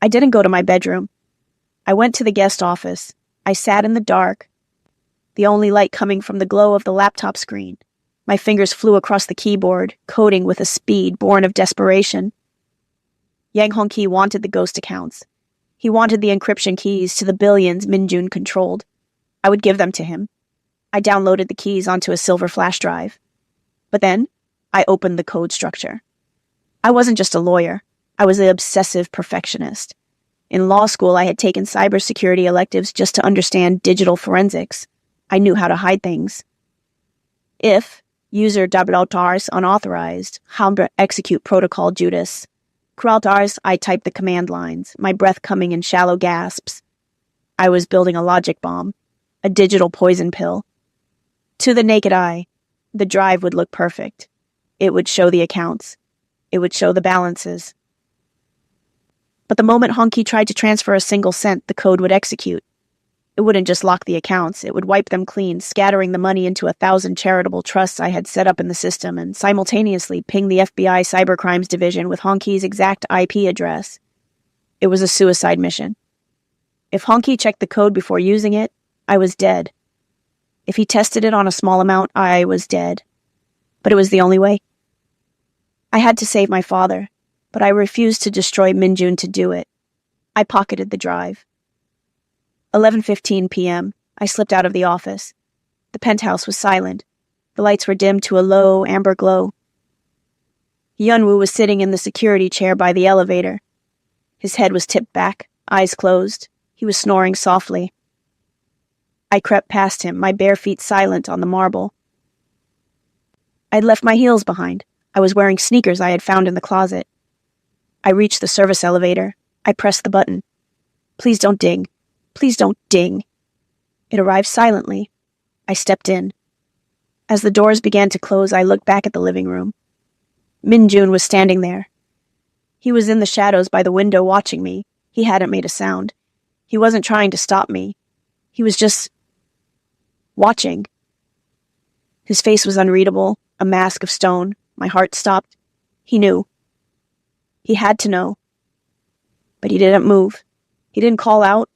I didn't go to my bedroom. I went to the guest office. I sat in the dark, the only light coming from the glow of the laptop screen. My fingers flew across the keyboard, coding with a speed born of desperation. Yang Hongqi wanted the ghost accounts. He wanted the encryption keys to the billions Minjun controlled. I would give them to him. I downloaded the keys onto a silver flash drive. But then, I opened the code structure. I wasn't just a lawyer. I was an obsessive perfectionist. In law school, I had taken cybersecurity electives just to understand digital forensics. I knew how to hide things. If user .rs unauthorized, Hambre execute protocol Judas. Kraltars, I typed the command lines, my breath coming in shallow gasps. I was building a logic bomb, a digital poison pill. To the naked eye, the drive would look perfect. It would show the accounts. It would show the balances. But the moment Honky tried to transfer a single cent, the code would execute. It wouldn't just lock the accounts, it would wipe them clean, scattering the money into 1,000 charitable trusts I had set up in the system and simultaneously ping the FBI Cybercrimes Division with Honky's exact IP address. It was a suicide mission. If Honky checked the code before using it, I was dead. If he tested it on a small amount, I was dead. But it was the only way. I had to save my father, but I refused to destroy Minjun to do it. I pocketed the drive. 11:15 p.m., I slipped out of the office. The penthouse was silent. The lights were dimmed to a low, amber glow. Yunwoo was sitting in the security chair by the elevator. His head was tipped back, eyes closed. He was snoring softly. I crept past him, my bare feet silent on the marble. I'd left my heels behind. I was wearing sneakers I had found in the closet. I reached the service elevator. I pressed the button. Please don't ding. Please don't ding. It arrived silently. I stepped in. As the doors began to close, I looked back at the living room. Minjun was standing there. He was in the shadows by the window watching me. He hadn't made a sound. He wasn't trying to stop me. He was just watching. His face was unreadable, a mask of stone. My heart stopped. He knew. He had to know. But he didn't move. He didn't call out.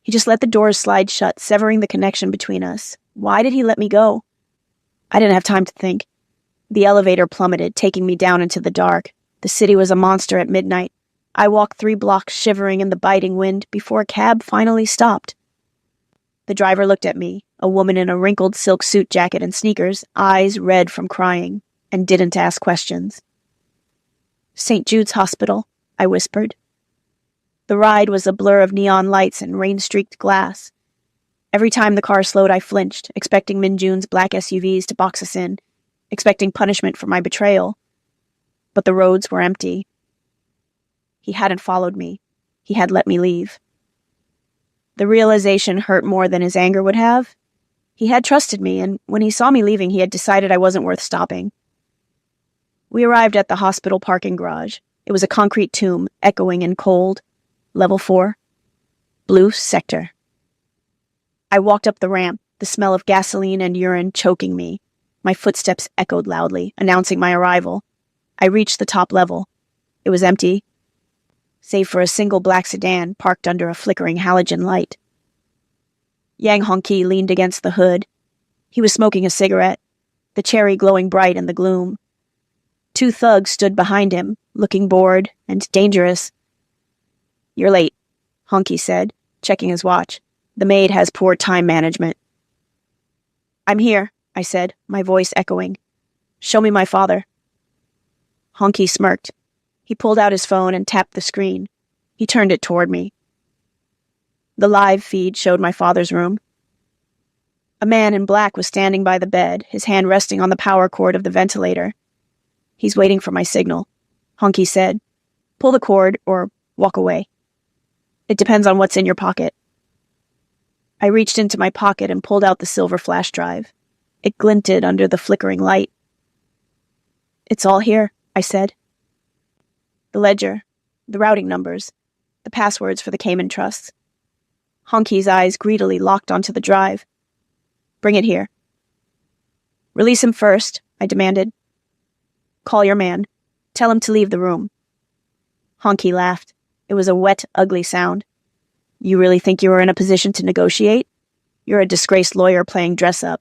He just let the doors slide shut, severing the connection between us. Why did he let me go? I didn't have time to think. The elevator plummeted, taking me down into the dark. The city was a monster at midnight. I walked 3 blocks shivering in the biting wind before a cab finally stopped. The driver looked at me, a woman in a wrinkled silk suit jacket and sneakers, eyes red from crying, and didn't ask questions. St. Jude's Hospital, I whispered. The ride was a blur of neon lights and rain-streaked glass. Every time the car slowed, I flinched, expecting Minjun's black SUVs to box us in, expecting punishment for my betrayal. But the roads were empty. He hadn't followed me. He had let me leave. The realization hurt more than his anger would have. He had trusted me, and when he saw me leaving, he had decided I wasn't worth stopping. We arrived at the hospital parking garage. It was a concrete tomb, echoing and cold. Level 4. Blue sector. I walked up the ramp, the smell of gasoline and urine choking me. My footsteps echoed loudly, announcing my arrival. I reached the top level. It was empty, save for a single black sedan parked under a flickering halogen light. Yang Hongqi leaned against the hood. He was smoking a cigarette, the cherry glowing bright in the gloom. 2 thugs stood behind him, looking bored and dangerous. "You're late," Hongqi said, checking his watch. "The maid has poor time management." "I'm here," I said, my voice echoing. "Show me my father." Hongqi smirked. He pulled out his phone and tapped the screen. He turned it toward me. The live feed showed my father's room. A man in black was standing by the bed, his hand resting on the power cord of the ventilator. "He's waiting for my signal," Hongqi said. "Pull the cord or walk away. It depends on what's in your pocket." I reached into my pocket and pulled out the silver flash drive. It glinted under the flickering light. "It's all here," I said. The ledger, the routing numbers, the passwords for the Cayman trusts. Hongqi's eyes greedily locked onto the drive. "Bring it here." "Release him first," I demanded. "Call your man. Tell him to leave the room." Hongqi laughed. It was a wet, ugly sound. "You really think you are in a position to negotiate? You're a disgraced lawyer playing dress-up.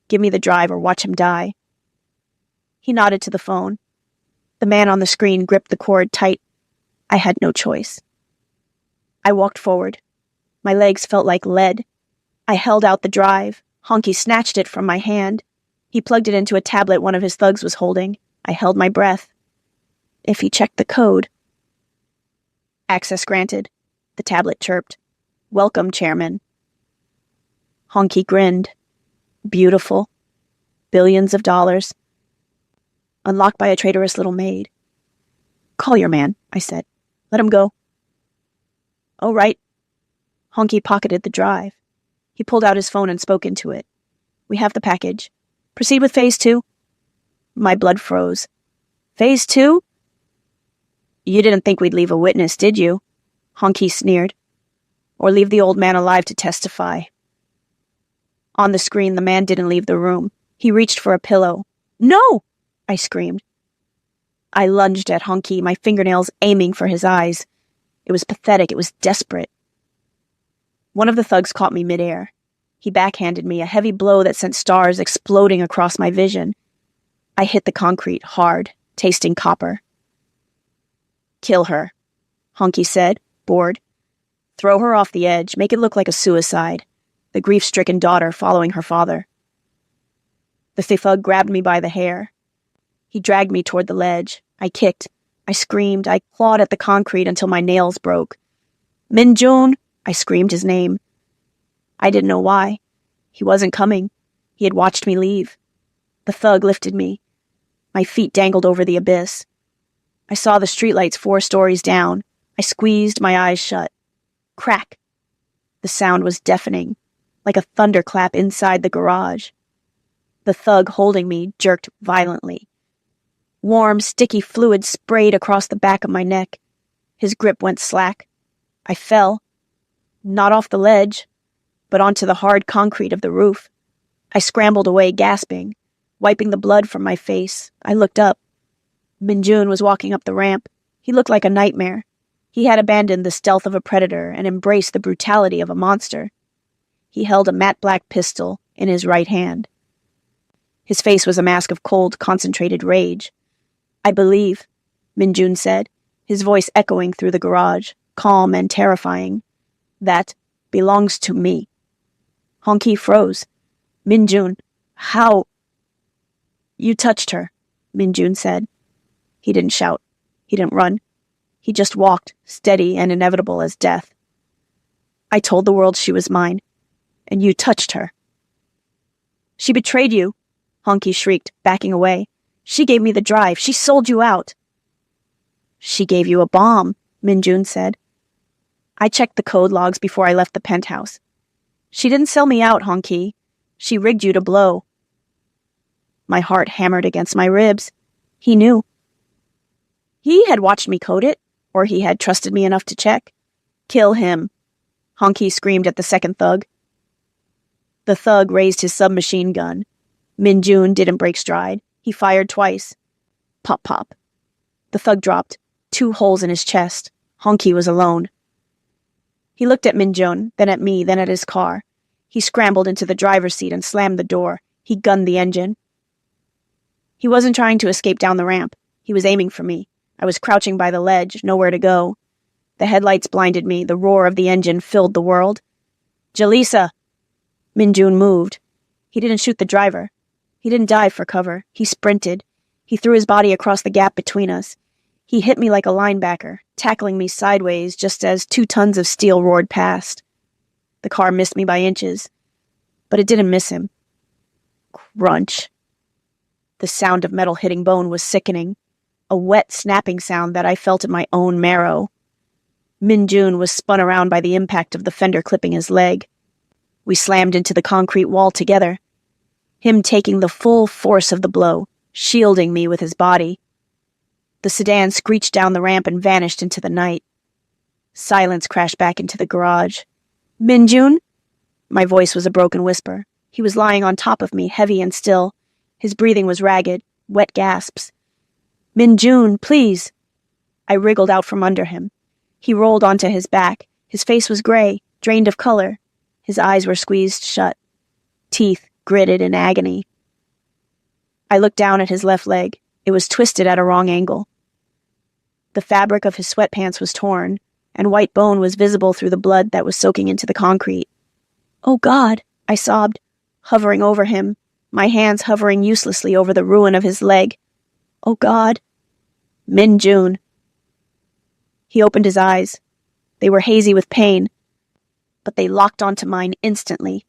Give me the drive or watch him die." He nodded to the phone. The man on the screen gripped the cord tight. I had no choice. I walked forward. My legs felt like lead. I held out the drive. Hongqi snatched it from my hand. He plugged it into a tablet one of his thugs was holding. I held my breath. If he checked the code. Access granted. The tablet chirped. "Welcome, Chairman." Honky grinned. "Beautiful. Billions of dollars. Unlocked by a traitorous little maid." "Call your man," I said. "Let him go." "Oh, right." Honky pocketed the drive. He pulled out his phone and spoke into it. "We have the package. Proceed with Phase 2. My blood froze. "Phase 2? You didn't think we'd leave a witness, did you?" Honky sneered. "Or leave the old man alive to testify." On the screen, the man didn't leave the room. He reached for a pillow. "No!" I screamed. I lunged at Honky, my fingernails aiming for his eyes. It was pathetic. It was desperate. One of the thugs caught me midair. He backhanded me, a heavy blow that sent stars exploding across my vision. I hit the concrete hard, tasting copper. "Kill her," Honky said, bored. "Throw her off the edge, make it look like a suicide. The grief-stricken daughter following her father." The thug grabbed me by the hair. He dragged me toward the ledge. I kicked. I screamed. I clawed at the concrete until my nails broke. "Minjun!" I screamed his name. I didn't know why. He wasn't coming. He had watched me leave. The thug lifted me. My feet dangled over the abyss. I saw the streetlights 4 stories down. I squeezed my eyes shut. Crack! The sound was deafening, like a thunderclap inside the garage. The thug holding me jerked violently. Warm, sticky fluid sprayed across the back of my neck. His grip went slack. I fell. Not off the ledge, but onto the hard concrete of the roof. I scrambled away, gasping, wiping the blood from my face. I looked up. Minjun was walking up the ramp. He looked like a nightmare. He had abandoned the stealth of a predator and embraced the brutality of a monster. He held a matte black pistol in his right hand. His face was a mask of cold, concentrated rage. "I believe," Minjun said, his voice echoing through the garage, calm and terrifying. "That belongs to me." Honky froze. "Minjun, how?" "You touched her," Minjun said. He didn't shout. He didn't run. He just walked, steady and inevitable as death. "I told the world she was mine, and you touched her." "She betrayed you," Honky shrieked, backing away. "She gave me the drive. She sold you out." "She gave you a bomb," Minjun said. "I checked the code logs before I left the penthouse. She didn't sell me out, Honky. She rigged you to blow." My heart hammered against my ribs. He knew. He had watched me code it, or he had trusted me enough to check. "Kill him," Honky screamed at the second thug. The thug raised his submachine gun. Minjun didn't break stride. He fired twice. Pop, pop. The thug dropped, 2 holes in his chest. Honky was alone. He looked at Minjun, then at me, then at his car. He scrambled into the driver's seat and slammed the door. He gunned the engine. He wasn't trying to escape down the ramp. He was aiming for me. I was crouching by the ledge, nowhere to go. The headlights blinded me. The roar of the engine filled the world. "Jalisa!" Minjun moved. He didn't shoot the driver. He didn't dive for cover. He sprinted. He threw his body across the gap between us. He hit me like a linebacker, tackling me sideways just as 2 tons of steel roared past. The car missed me by inches, but it didn't miss him. Crunch. The sound of metal hitting bone was sickening, a wet, snapping sound that I felt in my own marrow. Minjun was spun around by the impact of the fender clipping his leg. We slammed into the concrete wall together, him taking the full force of the blow, shielding me with his body. The sedan screeched down the ramp and vanished into the night. Silence crashed back into the garage. "Minjun?" My voice was a broken whisper. He was lying on top of me, heavy and still. His breathing was ragged, wet gasps. "Minjun, please." I wriggled out from under him. He rolled onto his back. His face was gray, drained of color. His eyes were squeezed shut. Teeth gritted in agony. I looked down at his left leg. It was twisted at a wrong angle. The fabric of his sweatpants was torn, and white bone was visible through the blood that was soaking into the concrete. "Oh, God," I sobbed, hovering over him, my hands hovering uselessly over the ruin of his leg. "Oh, God." "Minjun." He opened his eyes. They were hazy with pain, but they locked onto mine instantly.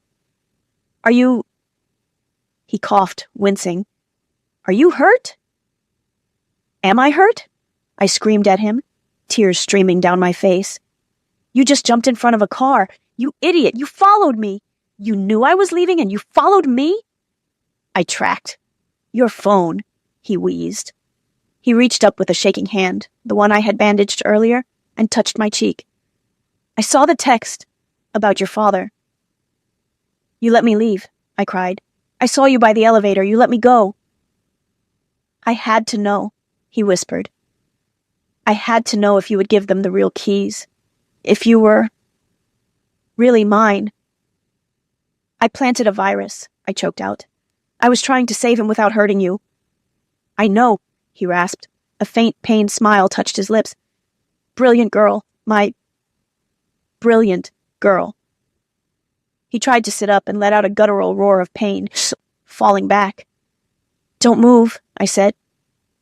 "Are you—" He coughed, wincing. "Are you hurt?" "Am I hurt?" I screamed at him, tears streaming down my face. "You just jumped in front of a car. You idiot, you followed me. You knew I was leaving and you followed me?" I tracked. "Your phone," he wheezed. He reached up with a shaking hand, the one I had bandaged earlier, and touched my cheek. "I saw the text about your father." "You let me leave," I cried. "I saw you by the elevator. You let me go." "I had to know," he whispered. "I had to know if you would give them the real keys. If you were really mine." "I planted a virus," I choked out. "I was trying to save him without hurting you." "I know," he rasped. A faint, pained smile touched his lips. "Brilliant girl. My brilliant girl." He tried to sit up and let out a guttural roar of pain, falling back. "Don't move," I said,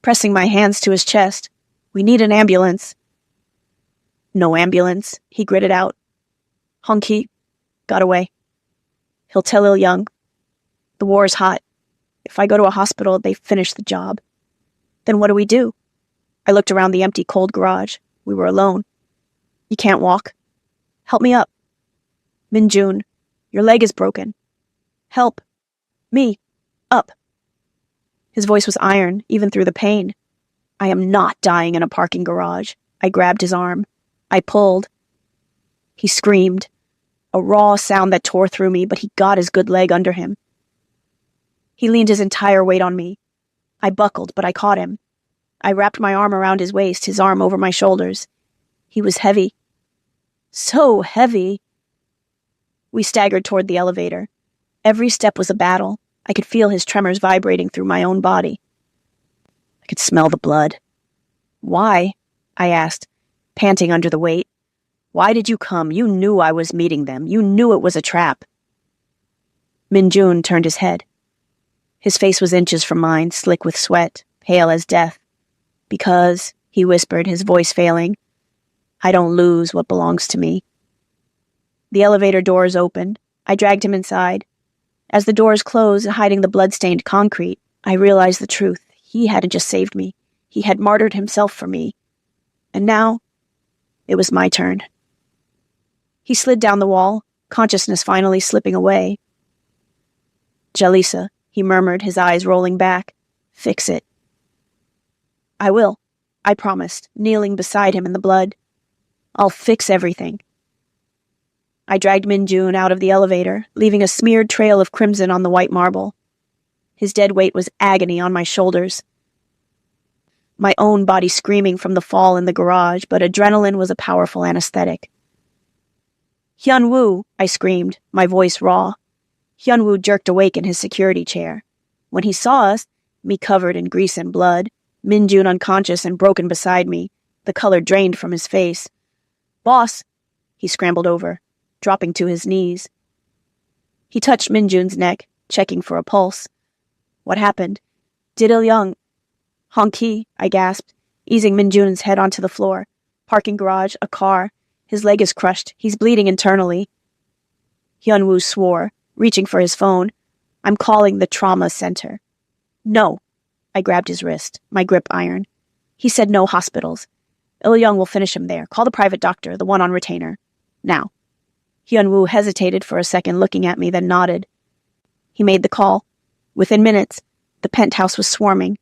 pressing my hands to his chest. "We need an ambulance." "No ambulance," he gritted out. "Honky got away. He'll tell Il-young. The war's hot. If I go to a hospital, they finish the job. Then what do we do?" I looked around the empty, cold garage. We were alone. "You can't walk. Help me up. Min-jun, your leg is broken. Help. Me. Up." His voice was iron, even through the pain. "I am not dying in a parking garage." I grabbed his arm. I pulled. He screamed, a raw sound that tore through me, but he got his good leg under him. He leaned his entire weight on me. I buckled, but I caught him. I wrapped my arm around his waist, his arm over my shoulders. He was heavy. So heavy. We staggered toward the elevator. Every step was a battle. I could feel his tremors vibrating through my own body. I could smell the blood. "Why?" I asked, panting under the weight. "Why did you come? You knew I was meeting them. You knew it was a trap." Min-jun turned his head. His face was inches from mine, slick with sweat, pale as death. "Because," he whispered, his voice failing, "I don't lose what belongs to me." The elevator doors opened. I dragged him inside. As the doors closed, hiding the blood-stained concrete, I realized the truth. He hadn't just saved me. He had martyred himself for me. And now, it was my turn. He slid down the wall, consciousness finally slipping away. "Jalisa," he murmured, his eyes rolling back. "Fix it." "I will," I promised, kneeling beside him in the blood. "I'll fix everything." I dragged Min-jun out of the elevator, leaving a smeared trail of crimson on the white marble. His dead weight was agony on my shoulders. My own body screaming from the fall in the garage, but adrenaline was a powerful anesthetic. "Hyun-woo," I screamed, my voice raw. Hyun-woo jerked awake in his security chair. When he saw us, me covered in grease and blood, Min-jun unconscious and broken beside me, the color drained from his face. "Boss!" He scrambled over, dropping to his knees. He touched Min-jun's neck, checking for a pulse. "What happened? Did Il-young—" "Honky," I gasped, easing Min-jun's head onto the floor. "Parking garage, a car. His leg is crushed. He's bleeding internally." Hyun-woo swore, reaching for his phone. "I'm calling the trauma center." "No." I grabbed his wrist, my grip iron. He said no hospitals. Il-young will finish him there. Call the private doctor, the one on retainer. Now. Hyun-woo hesitated for a second, looking at me, then nodded. He made the call. Within minutes, the penthouse was swarming.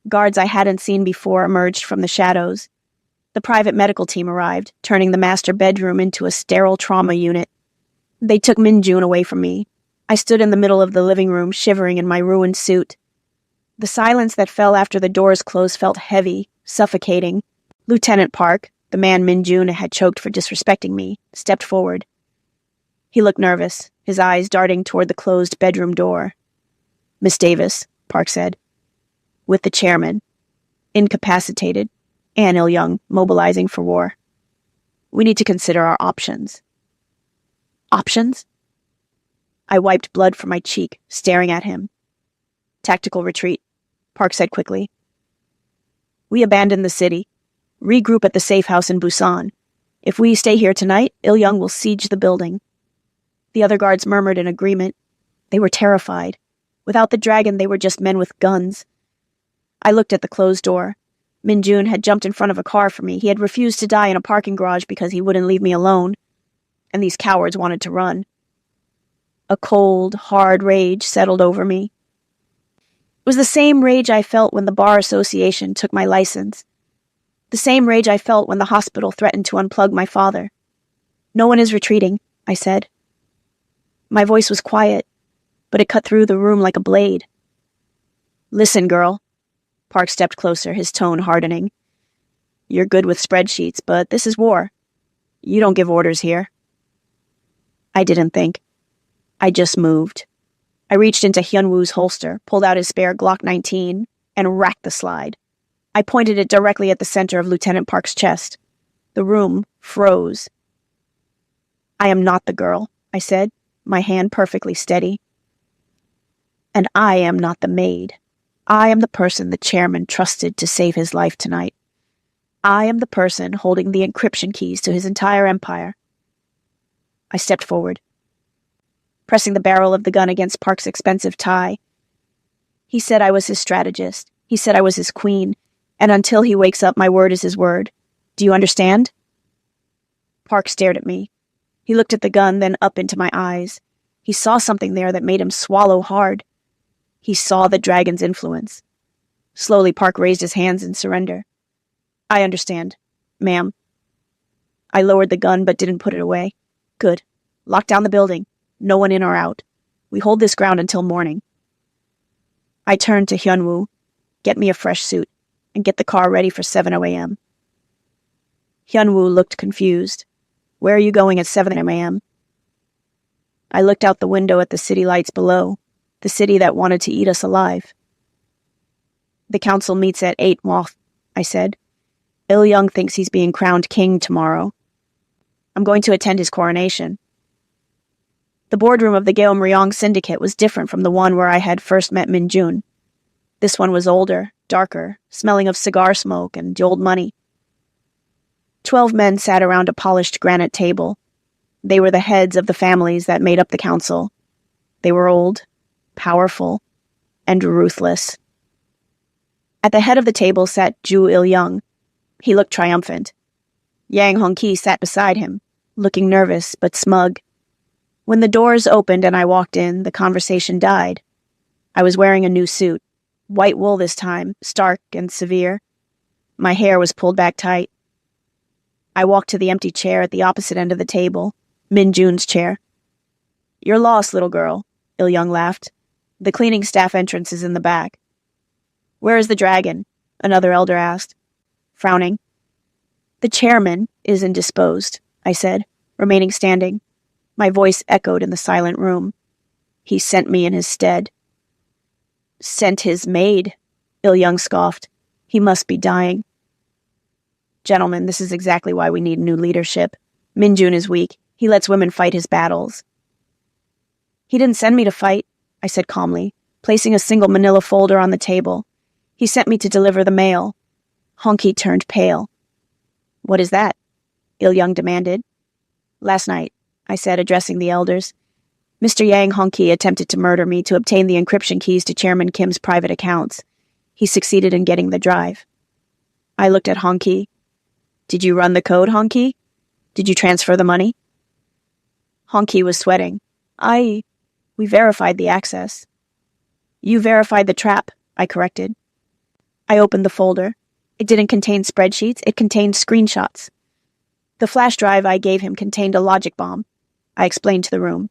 Guards I hadn't seen before emerged from the shadows. The private medical team arrived, turning the master bedroom into a sterile trauma unit. They took Min-jun away from me. I stood in the middle of the living room, shivering in my ruined suit. The silence that fell after the doors closed felt heavy, suffocating. Lieutenant Park, the man Min-jun had choked for disrespecting me, stepped forward. He looked nervous, his eyes darting toward the closed bedroom door. "Miss Davis," Park said. "With the chairman. Incapacitated. And Il-young, mobilizing for war. We need to consider our options." "Options?" I wiped blood from my cheek, staring at him. "Tactical retreat," Park said quickly. "We abandon the city. Regroup at the safe house in Busan. If we stay here tonight, Il-young will siege the building. The other guards murmured in agreement. They were terrified. Without the dragon, they were just men with guns. I looked at the closed door. Min-jun had jumped in front of a car for me. He had refused to die in a parking garage because he wouldn't leave me alone. And these cowards wanted to run. A cold, hard rage settled over me. It was the same rage I felt when the Bar Association took my license. The same rage I felt when the hospital threatened to unplug my father. "No one is retreating," I said. My voice was quiet, but it cut through the room like a blade. "Listen, girl." Park stepped closer, his tone hardening. "You're good with spreadsheets, but this is war. You don't give orders here." I didn't think. I just moved. I reached into Hyunwoo's holster, pulled out his spare Glock 19, and racked the slide. I pointed it directly at the center of Lieutenant Park's chest. The room froze. "I am not the girl," I said, my hand perfectly steady. "And I am not the maid. I am the person the chairman trusted to save his life tonight. I am the person holding the encryption keys to his entire empire." I stepped forward, pressing the barrel of the gun against Park's expensive tie. He said I was his strategist. He said I was his queen. And until he wakes up, my word is his word. Do you understand? Park stared at me. He looked at the gun, then up into my eyes. He saw something there that made him swallow hard. He saw the dragon's influence. Slowly, Park raised his hands in surrender. "I understand, ma'am." I lowered the gun, but didn't put it away. "Good. Lock down the building. No one in or out. We hold this ground until morning." I turned to Hyunwoo. "Get me a fresh suit, and get the car ready for 7 a.m. Hyunwoo looked confused. "Where are you going at 7 a.m.? I looked out the window at the city lights below, the city that wanted to eat us alive. "The council meets at 8, Moth," I said. "Il-young thinks he's being crowned king tomorrow. I'm going to attend his coronation." The boardroom of the Gyeomryong Syndicate was different from the one where I had first met Min-jun. This one was older, darker, smelling of cigar smoke and old money. 12 men sat around a polished granite table. They were the heads of the families that made up the council. They were old, powerful, and ruthless. At the head of the table sat Ju Il-young. He looked triumphant. Yang Hong-ki sat beside him, looking nervous but smug. When the doors opened and I walked in, the conversation died. I was wearing a new suit. White wool this time, stark and severe. My hair was pulled back tight. I walked to the empty chair at the opposite end of the table, Min-jun's chair. "You're lost, little girl," Il-young laughed. "The cleaning staff entrance is in the back." "Where is the dragon?" another elder asked, frowning. "The chairman is indisposed," I said, remaining standing. My voice echoed in the silent room. "He sent me in his stead." "Sent his maid," Il-young scoffed. "He must be dying." "Gentlemen, this is exactly why we need new leadership. Min-jun is weak. He lets women fight his battles." "He didn't send me to fight," I said calmly, placing a single manila folder on the table. "He sent me to deliver the mail." Hong-ki turned pale. "What is that?" Il-young demanded. "Last night," I said, addressing the elders, "Mr. Yang Hong-ki attempted to murder me to obtain the encryption keys to Chairman Kim's private accounts. He succeeded in getting the drive." I looked at Hong-ki. "Did you run the code, Hong-ki? Did you transfer the money?" Hong-ki was sweating. We verified the access." "You verified the trap," I corrected. I opened the folder. It didn't contain spreadsheets, it contained screenshots. The flash drive I gave him contained a logic bomb. I explained to the room.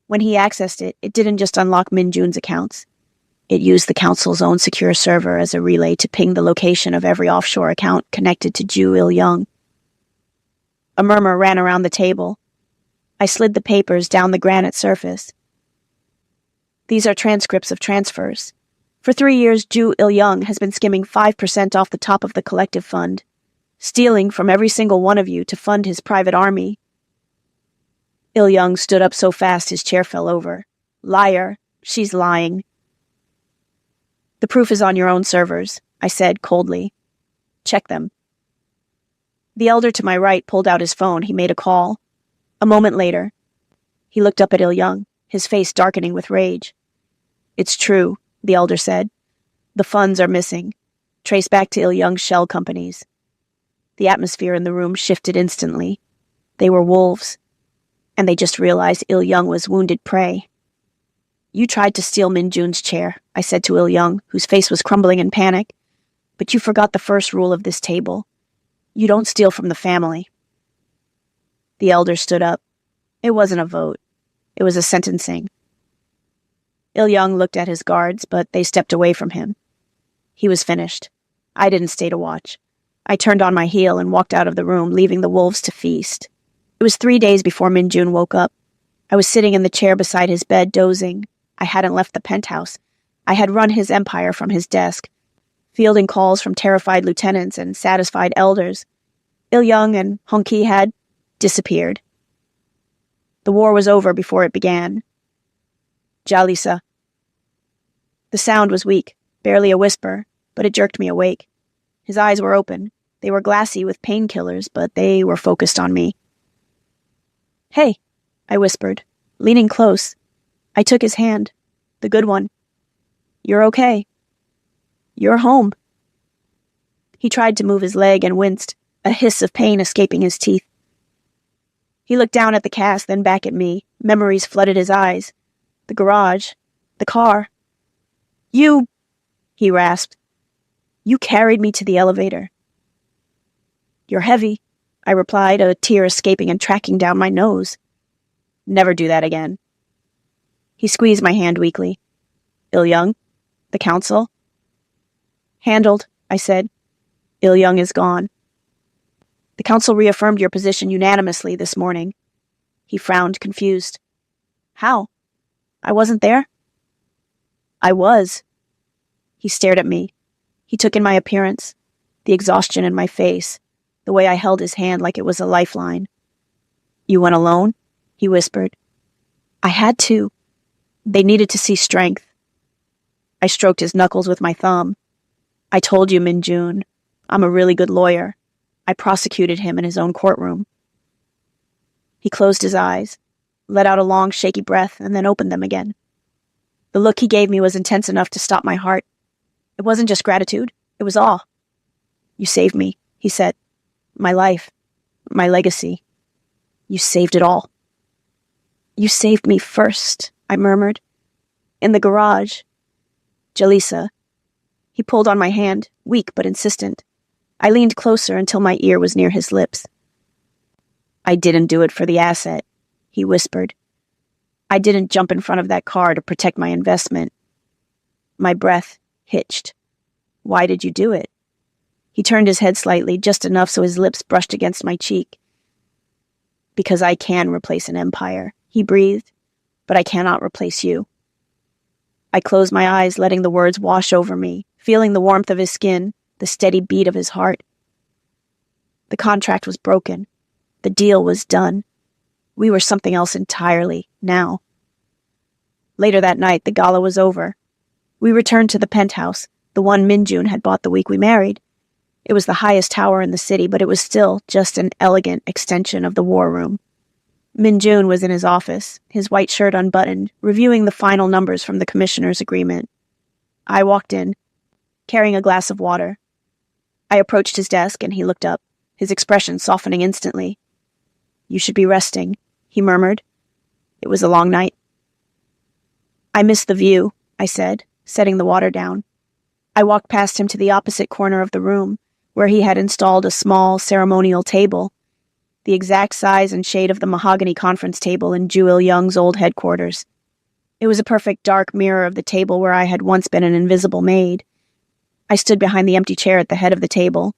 When he accessed it, it didn't just unlock Min-jun's accounts. It used the council's own secure server as a relay to ping the location of every offshore account connected to Ju Il-young. A murmur ran around the table. I slid the papers down the granite surface. "These are transcripts of transfers. For 3 years, Ju Il-young has been skimming 5% off the top of the collective fund, stealing from every single one of you to fund his private army." Il-young stood up so fast his chair fell over. "Liar. She's lying." "The proof is on your own servers," I said coldly. "Check them." The elder to my right pulled out his phone. He made a call. A moment later, he looked up at Il-young, his face darkening with rage. "It's true," the elder said. "The funds are missing. Trace back to Il-young's shell companies." The atmosphere in the room shifted instantly. They were wolves, and they just realized Il-young was wounded prey. "You tried to steal Min-jun's chair," I said to Il-young, whose face was crumbling in panic. "But you forgot the first rule of this table. You don't steal from the family." The elder stood up. It wasn't a vote. It was a sentencing. Il-young looked at his guards, but they stepped away from him. He was finished. I didn't stay to watch. I turned on my heel and walked out of the room, leaving the wolves to feast. It was 3 days before Min-jun woke up. I was sitting in the chair beside his bed, dozing. I hadn't left the penthouse. I had run his empire from his desk, fielding calls from terrified lieutenants and satisfied elders. Il-young and Hong-ki had disappeared. The war was over before it began. "Jalisa." The sound was weak, barely a whisper, but it jerked me awake. His eyes were open. They were glassy with painkillers, but they were focused on me. "Hey," I whispered, leaning close. I took his hand, the good one. "You're okay. You're home." He tried to move his leg and winced, a hiss of pain escaping his teeth. He looked down at the cast, then back at me. Memories flooded his eyes. The garage. The car. "You," he rasped. "You carried me to the elevator." "You're heavy," I replied, a tear escaping and tracking down my nose. "Never do that again." He squeezed my hand weakly. "Il-young? The council?" "Handled," I said. "Il-young is gone. The council reaffirmed your position unanimously this morning." He frowned, confused. "How? I wasn't there?" "I was." He stared at me. He took in my appearance, the exhaustion in my face, the way I held his hand like it was a lifeline. "You went alone?" he whispered. "I had to. They needed to see strength." I stroked his knuckles with my thumb. "I told you, Min-jun. I'm a really good lawyer. I prosecuted him in his own courtroom." He closed his eyes, let out a long, shaky breath, and then opened them again. The look he gave me was intense enough to stop my heart. It wasn't just gratitude. It was awe. "You saved me," he said. "My life. My legacy. You saved it all." "You saved me first," I murmured. "In the garage. Jalisa." He pulled on my hand, weak but insistent. I leaned closer until my ear was near his lips. "I didn't do it for the asset," he whispered. "I didn't jump in front of that car to protect my investment." My breath hitched. "Why did you do it?" He turned his head slightly, just enough so his lips brushed against my cheek. "Because I can replace an empire," he breathed, "but I cannot replace you." I closed my eyes, letting the words wash over me, feeling the warmth of his skin, the steady beat of his heart. The contract was broken. The deal was done. We were something else entirely, now. Later that night, the gala was over. We returned to the penthouse, the one Min-jun had bought the week we married. It was the highest tower in the city, but it was still just an elegant extension of the war room. Min-jun was in his office, his white shirt unbuttoned, reviewing the final numbers from the commissioner's agreement. I walked in, carrying a glass of water. I approached his desk, and he looked up, his expression softening instantly. "You should be resting," he murmured. "It was a long night." "I missed the view," I said, setting the water down. I walked past him to the opposite corner of the room, where he had installed a small ceremonial table, the exact size and shade of the mahogany conference table in Ju Il-young's old headquarters. It was a perfect dark mirror of the table where I had once been an invisible maid. I stood behind the empty chair at the head of the table.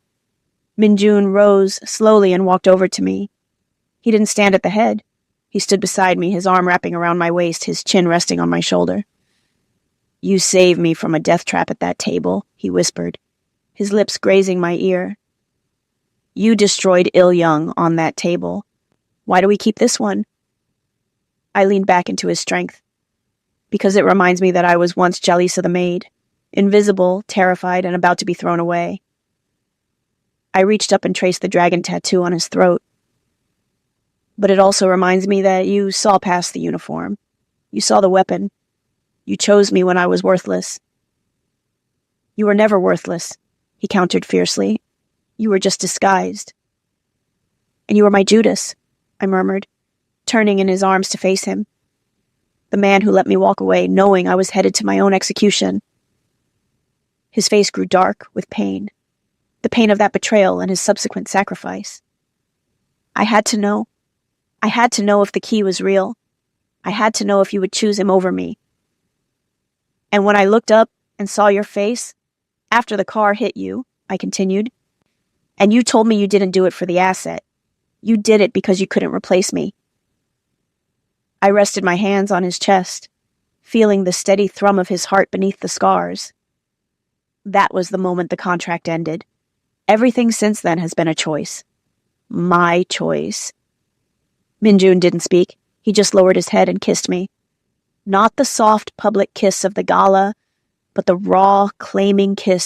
Min-jun rose slowly and walked over to me. He didn't stand at the head. He stood beside me, his arm wrapping around my waist, his chin resting on my shoulder. "You saved me from a death trap at that table," he whispered, his lips grazing my ear. "You destroyed Il-young on that table. Why do we keep this one?" I leaned back into his strength. "Because it reminds me that I was once Jalisa the maid, invisible, terrified, and about to be thrown away." I reached up and traced the dragon tattoo on his throat. But it also reminds me that you saw past the uniform. You saw the weapon. You chose me when I was worthless. You were never worthless, he countered fiercely. You were just disguised. And you were my Judas, I murmured, turning in his arms to face him. The man who let me walk away, knowing I was headed to my own execution. His face grew dark with pain. The pain of that betrayal and his subsequent sacrifice. I had to know. I had to know if the key was real. I had to know if you would choose him over me. And when I looked up and saw your face, after the car hit you, I continued, and you told me you didn't do it for the asset. You did it because you couldn't replace me. I rested my hands on his chest, feeling the steady thrum of his heart beneath the scars. That was the moment the contract ended. Everything since then has been a choice. My choice. Minjun didn't speak. He just lowered his head and kissed me. Not the soft public kiss of the gala, but the raw, claiming kiss